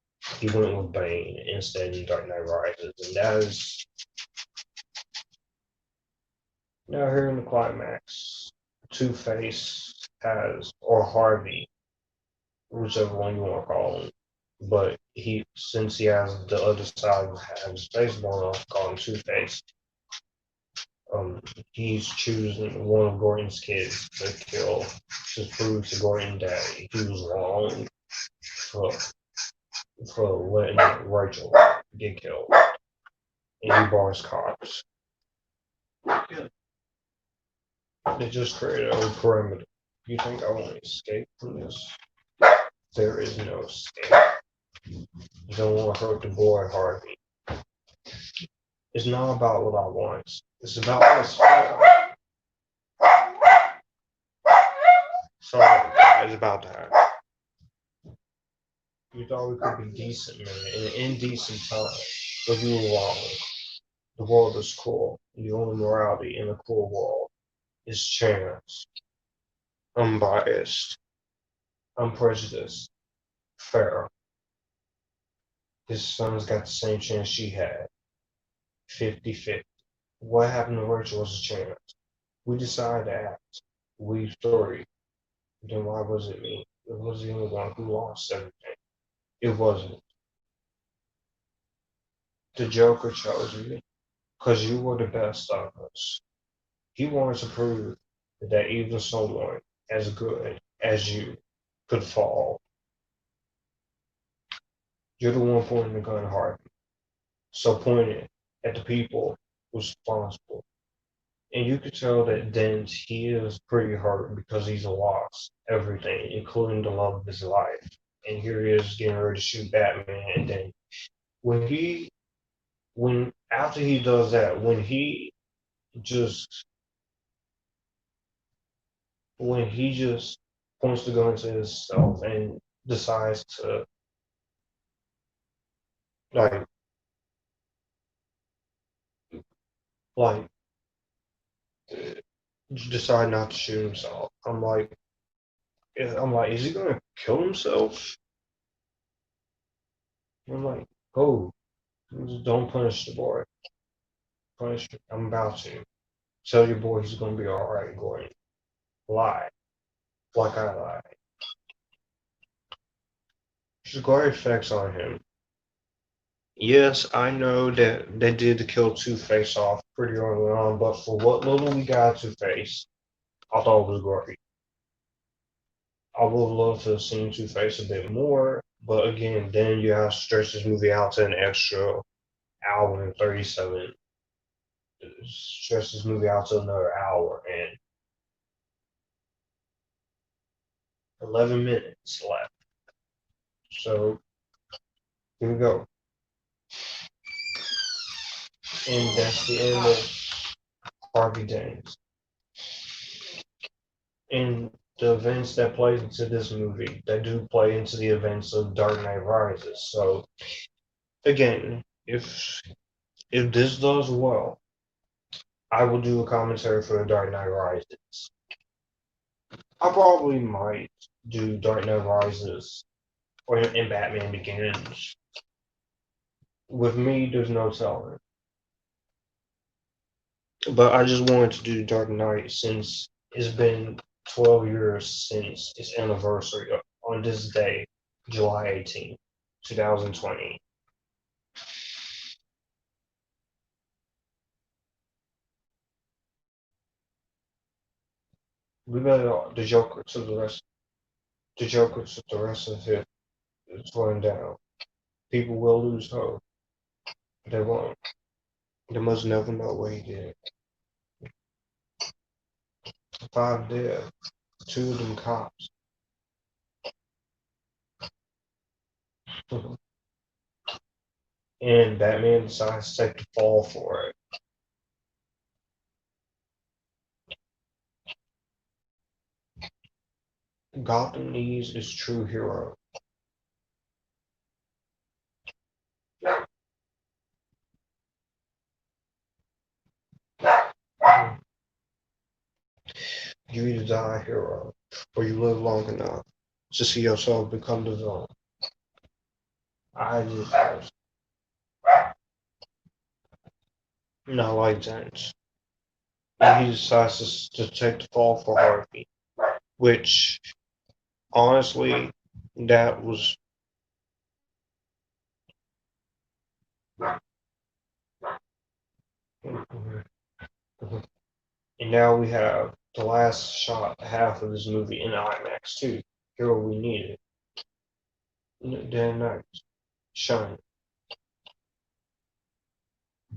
B: he went with Bane instead in Dark Knight Rises, and that is now here in the climax. Two Face has, or Harvey, whichever one you want to call him, but since he has the other side of his face blown off, call him Two Face. He's choosing one of Gordon's kids to kill to prove to Gordon that he was wrong for letting Rachel get killed. And he bars cops. They just created a perimeter. You think I want to escape from this? There is no escape. You don't want to hurt the boy, Harvey. It's not about what I want. It's about what's fair. Sorry, guys, about that. You thought we could be decent, man, in an indecent time, but you were wrong. The world is cruel. The only morality in a cruel world is chance. Unbiased, unprejudiced, fair. His son's got the same chance she had. 50-50. What happened to Rachel was a chance. We decided to act. We story. Then why was it me? It was the only one who lost everything. It wasn't. The Joker chose you because you were the best of us. He wanted to prove that even someone as good as you could fall. You're the one pointing the gun hard. So point it at the people responsible. And you could tell that Dent, he is pretty hurt because he's lost everything, including the love of his life. And here he is getting ready to shoot Batman. And then when he, when after he does that, just, when he just points the gun to himself and decides to, like, like, decide not to shoot himself. Is he gonna kill himself? I'm like, oh, don't punish the boy. Punish him. I'm about to. Tell your boy he's gonna be alright, Gordon. Lie. Like I lied. There's great effects on him. Yes, I know that they did kill Two-Face off pretty early on, but for what little we got Two-Face, I thought it was great. I would love to have seen Two-Face a bit more, but again, then you have to stretch this movie out to an extra hour and 37. Stretch this movie out to another hour, and 11 minutes left. So here we go. And that's the end of Harvey Dent. And the events that play into this movie, that do play into the events of Dark Knight Rises. So again, if this does well, I will do a commentary for The Dark Knight Rises. I probably might do Dark Knight Rises or in Batman Begins. With me, there's no telling. But I just wanted to do Dark Knight since it's been 12 years since its anniversary on this day, July 18th, 2020. We better the Joker to the rest. The Joker to the rest of it is going down. People will lose hope. They won't. They must never know what he did. 5 dead. 2 of them cops. And Batman decides to take the fall for it. Gotham needs its true hero. You either die a hero, or you live long enough to see yourself become the villain. I just not like that. And he decides to take the fall for Harvey, which honestly, that was. And now we have the last shot, half of this movie in IMAX too. Hero we needed. Day and night, shine.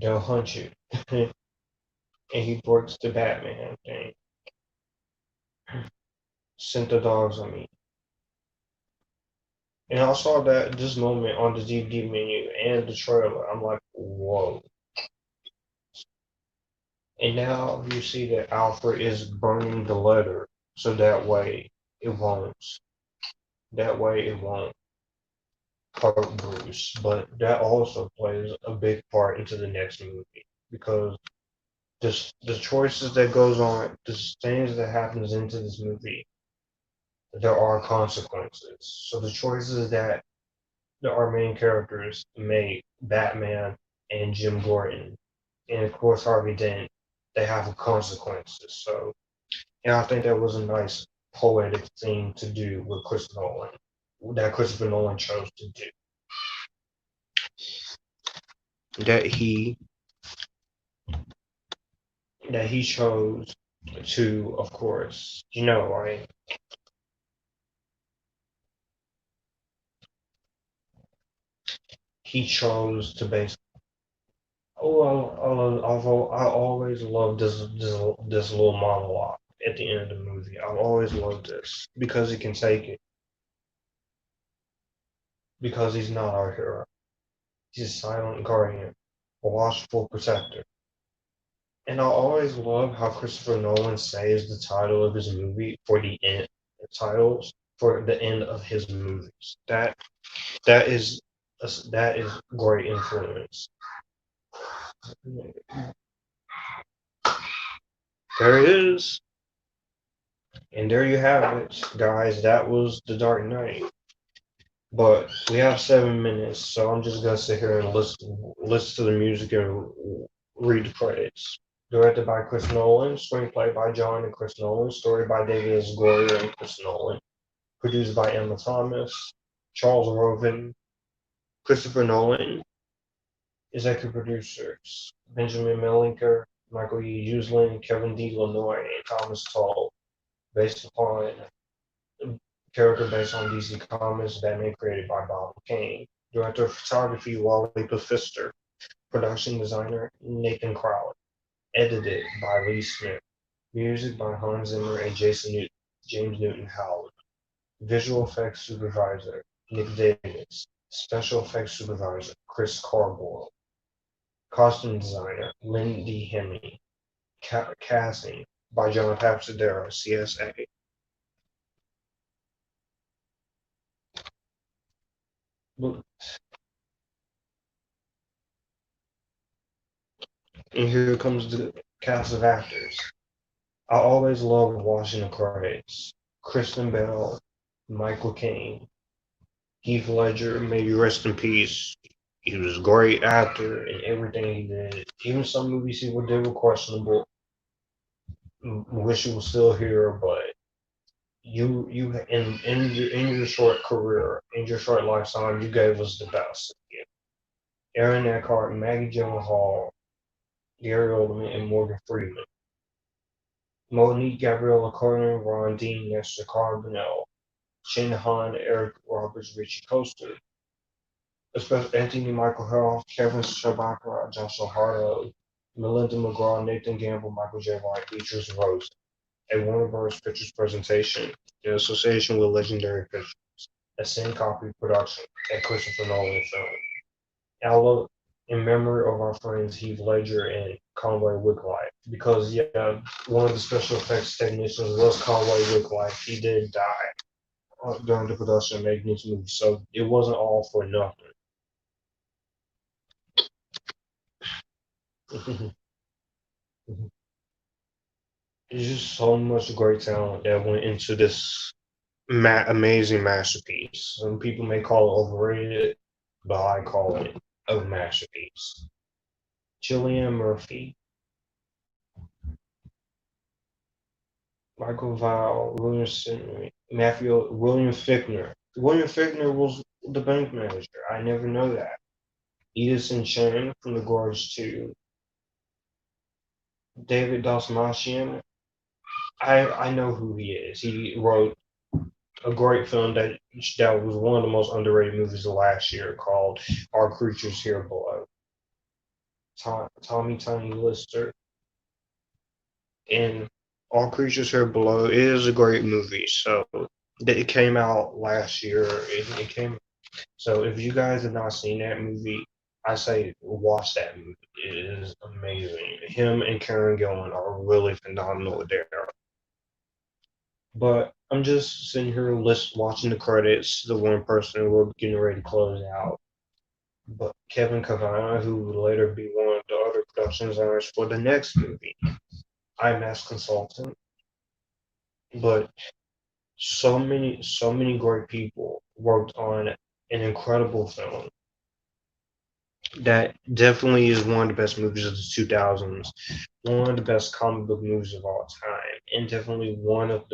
B: They'll hunt you. And he works the Batman thing. Sent the dogs on me. And I saw that this moment on the DVD menu and the trailer. I'm like, whoa. And now you see that Alfred is burning the letter, so that way it won't. That way it won't hurt Bruce. But that also plays a big part into the next movie because the choices that goes on, the things that happens into this movie, there are consequences. So the choices that our main characters make, Batman and Jim Gordon, and of course Harvey Dent, they have consequences. So, and I think that was a nice poetic thing to do with Christopher Nolan, that Christopher Nolan chose to do. That he chose to, of course, right? He chose to base. Oh, I always loved this little monologue at the end of the movie. I've always loved this because he can take it. Because he's not our hero. He's a silent guardian, a watchful protector. And I always love how Christopher Nolan says the title of his movie for the end titles for the end of his movies. That is great influence. There it is. And there you have it, guys. That was The Dark Knight. But we have 7 minutes, so I'm just gonna sit here and listen to the music and read the credits. Directed by Chris Nolan, screenplay by John and Chris Nolan, story by David S. Goyer and Chris Nolan, produced by Emma Thomas, Charles Roven, Christopher Nolan, executive producers, Benjamin Mellinger, Michael E. Uslan, Kevin D. Lanois, and Thomas Tull, based upon character based on DC Comics, Batman created by Bob Kane, director of photography Wally Pfister, production designer Nathan Crowley, edited by Lee Smith, music by Hans Zimmer and James Newton Howard. Visual effects supervisor, Nick Davis. Special effects supervisor, Chris Carboyle. Costume designer, Lindy Hemme. Casting by John Papsadero, CSA. And here comes the cast of actors. I always loved watching the credits. Kristen Bell, Michael Caine, Heath Ledger, may you rest in peace. He was a great actor in everything he did. Even some movies he did were questionable. Wish he was still here, but you in your short career, in your short lifetime, you gave us the best. Aaron Eckhart, Maggie Gyllenhaal, Gary Oldman, and Morgan Freeman. Monique Gabriella Carter, Ron Dean, Nestor Carbonell, Shin Han, Eric Roberts, Richie Coster, especially Anthony Michael Hall, Kevin Shabaka, Joshua Hardo, Melinda McGraw, Nathan Gamble, Michael J. White, Beatrice Rose. A Warner Bros. Pictures presentation in association with Legendary Pictures, a Syncopy production, and Christopher Nolan film. Album in memory of our friends Heath Ledger and Conway Wicklife. Because one of the special effects technicians was Conway Wicklife. He did die during the production of making this movie, so it wasn't all for nothing. There's just so much great talent that went into this amazing masterpiece. Some people may call it overrated, but I call it a masterpiece. Cillian Murphy, Michael Val, William Fickner. William Fickner was the bank manager. I never know that. Edison Chen from The Gorge 2. David Dastmalchian. I know who he is. He wrote a great film that was one of the most underrated movies of last year called Our Creatures Here Below. Tommy Tiny Lister. And All Creatures Here Below is a great movie. So it came out last year. It came. So if you guys have not seen that movie, I say watch that movie. It is amazing. Him and Karen Gillan are really phenomenal there. But I'm just sitting here watching the credits. The one person we're getting ready to close out. But Kevin Cavana, who would later be one of the other production designers for the next movie, IMAX consultant. But so many great people worked on an incredible film that definitely is one of the best movies of the 2000s, one of the best comic book movies of all time, and definitely one of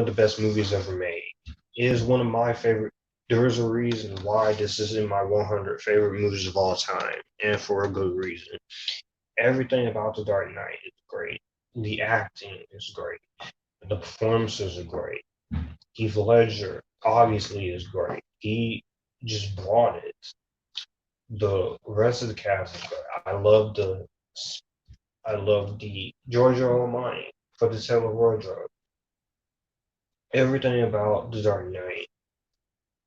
B: the best movies ever made. It is one of my favorite. There is a reason why this is in my 100 favorite movies of all time, and for a good reason. Everything about The Dark Knight is great. The acting is great. The performances are great. Heath Ledger obviously is great. He just brought it. The rest of the cast is great. I love the Giorgio Armani for the Taylor wardrobe. Everything about The Dark Knight,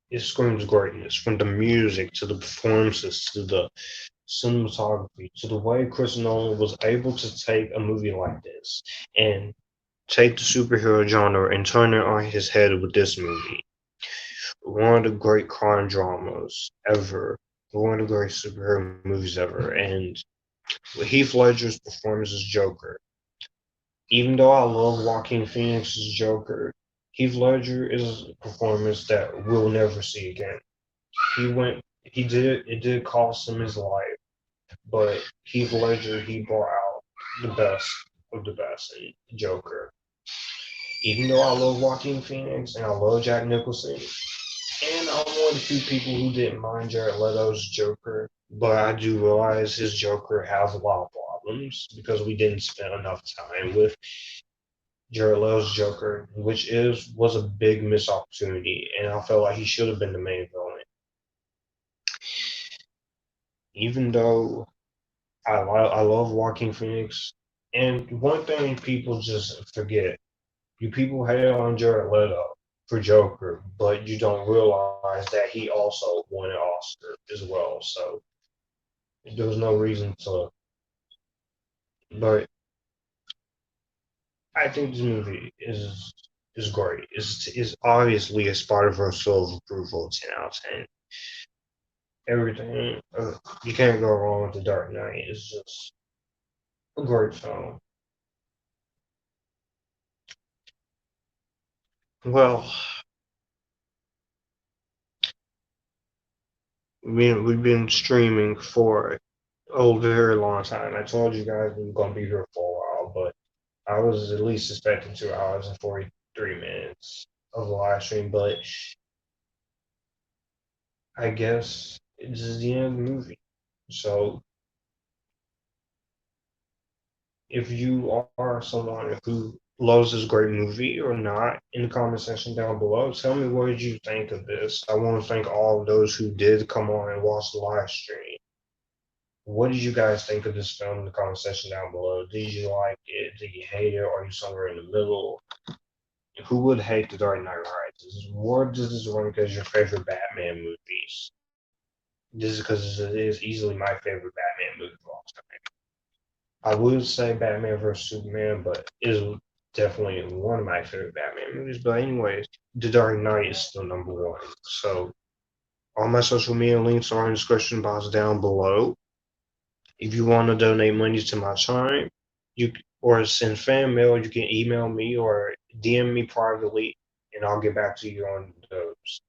B: it screams greatness, from the music to the performances to the cinematography to the way Chris Nolan was able to take a movie like this and take the superhero genre and turn it on his head with this movie. One of the great crime dramas ever, one of the great superhero movies ever, and Heath Ledger's performance as Joker. Even though I love Joaquin Phoenix's Joker, Heath Ledger is a performance that we'll never see again. It did cost him his life, but Heath Ledger, he brought out the best of the best in Joker. Even though I love Joaquin Phoenix and I love Jack Nicholson, and I'm one of the few people who didn't mind Jared Leto's Joker, but I do realize his Joker has a lot of problems because we didn't spend enough time with Jared Leto's Joker, which was a big missed opportunity, and I felt like he should have been the main villain. Even though I love Joaquin Phoenix, and one thing people just forget: you people hate on Jared Leto. for Joker, but you don't realize that he also won an Oscar as well. So there was no reason to. But I think this movie is great. Is obviously a Spider-Verse seal of approval, 10 out of 10. Everything you can't go wrong with The Dark Knight. It's just a great film. Well, we've been streaming for a very long time. I told you guys we were gonna be here for a while, but I was at least expecting 2 hours and 43 minutes of the live stream. But I guess this is the end of the movie. So if you are someone who loves this great movie or not, in the comment section down below, tell me what did you think of this. I want to thank all of those who did come on and watch the live stream. What did you guys think of this film in the comment section down below? Did you like it? Did you hate it? Are you somewhere in the middle? Who would hate The Dark Knight Rises? What does this rank as your favorite Batman movies? This is because it is easily my favorite Batman movie of all time. I would say Batman vs Superman, but it is definitely one of my favorite Batman movies. But anyways, The Dark Knight is still number one. So all my social media links are in the description box down below. If you want to donate money to my channel, you or send fan mail, you can email me or DM me privately, and I'll get back to you on those.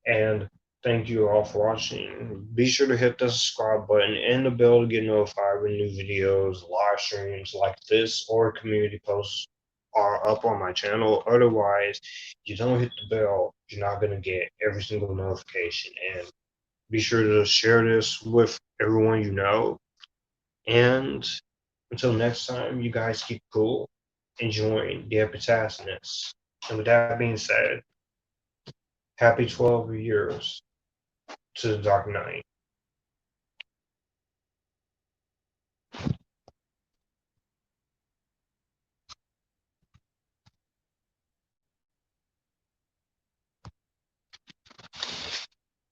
B: And thank you all for watching. Be sure to hit the subscribe button and the bell to get notified when new videos, live streams like this, or community posts are up on my channel. Otherwise, you don't hit the bell, you're not going to get every single notification. And be sure to share this with everyone you know. And until next time, you guys keep cool, enjoying the epitasness. And with that being said, happy 12 years to the Dark Knight.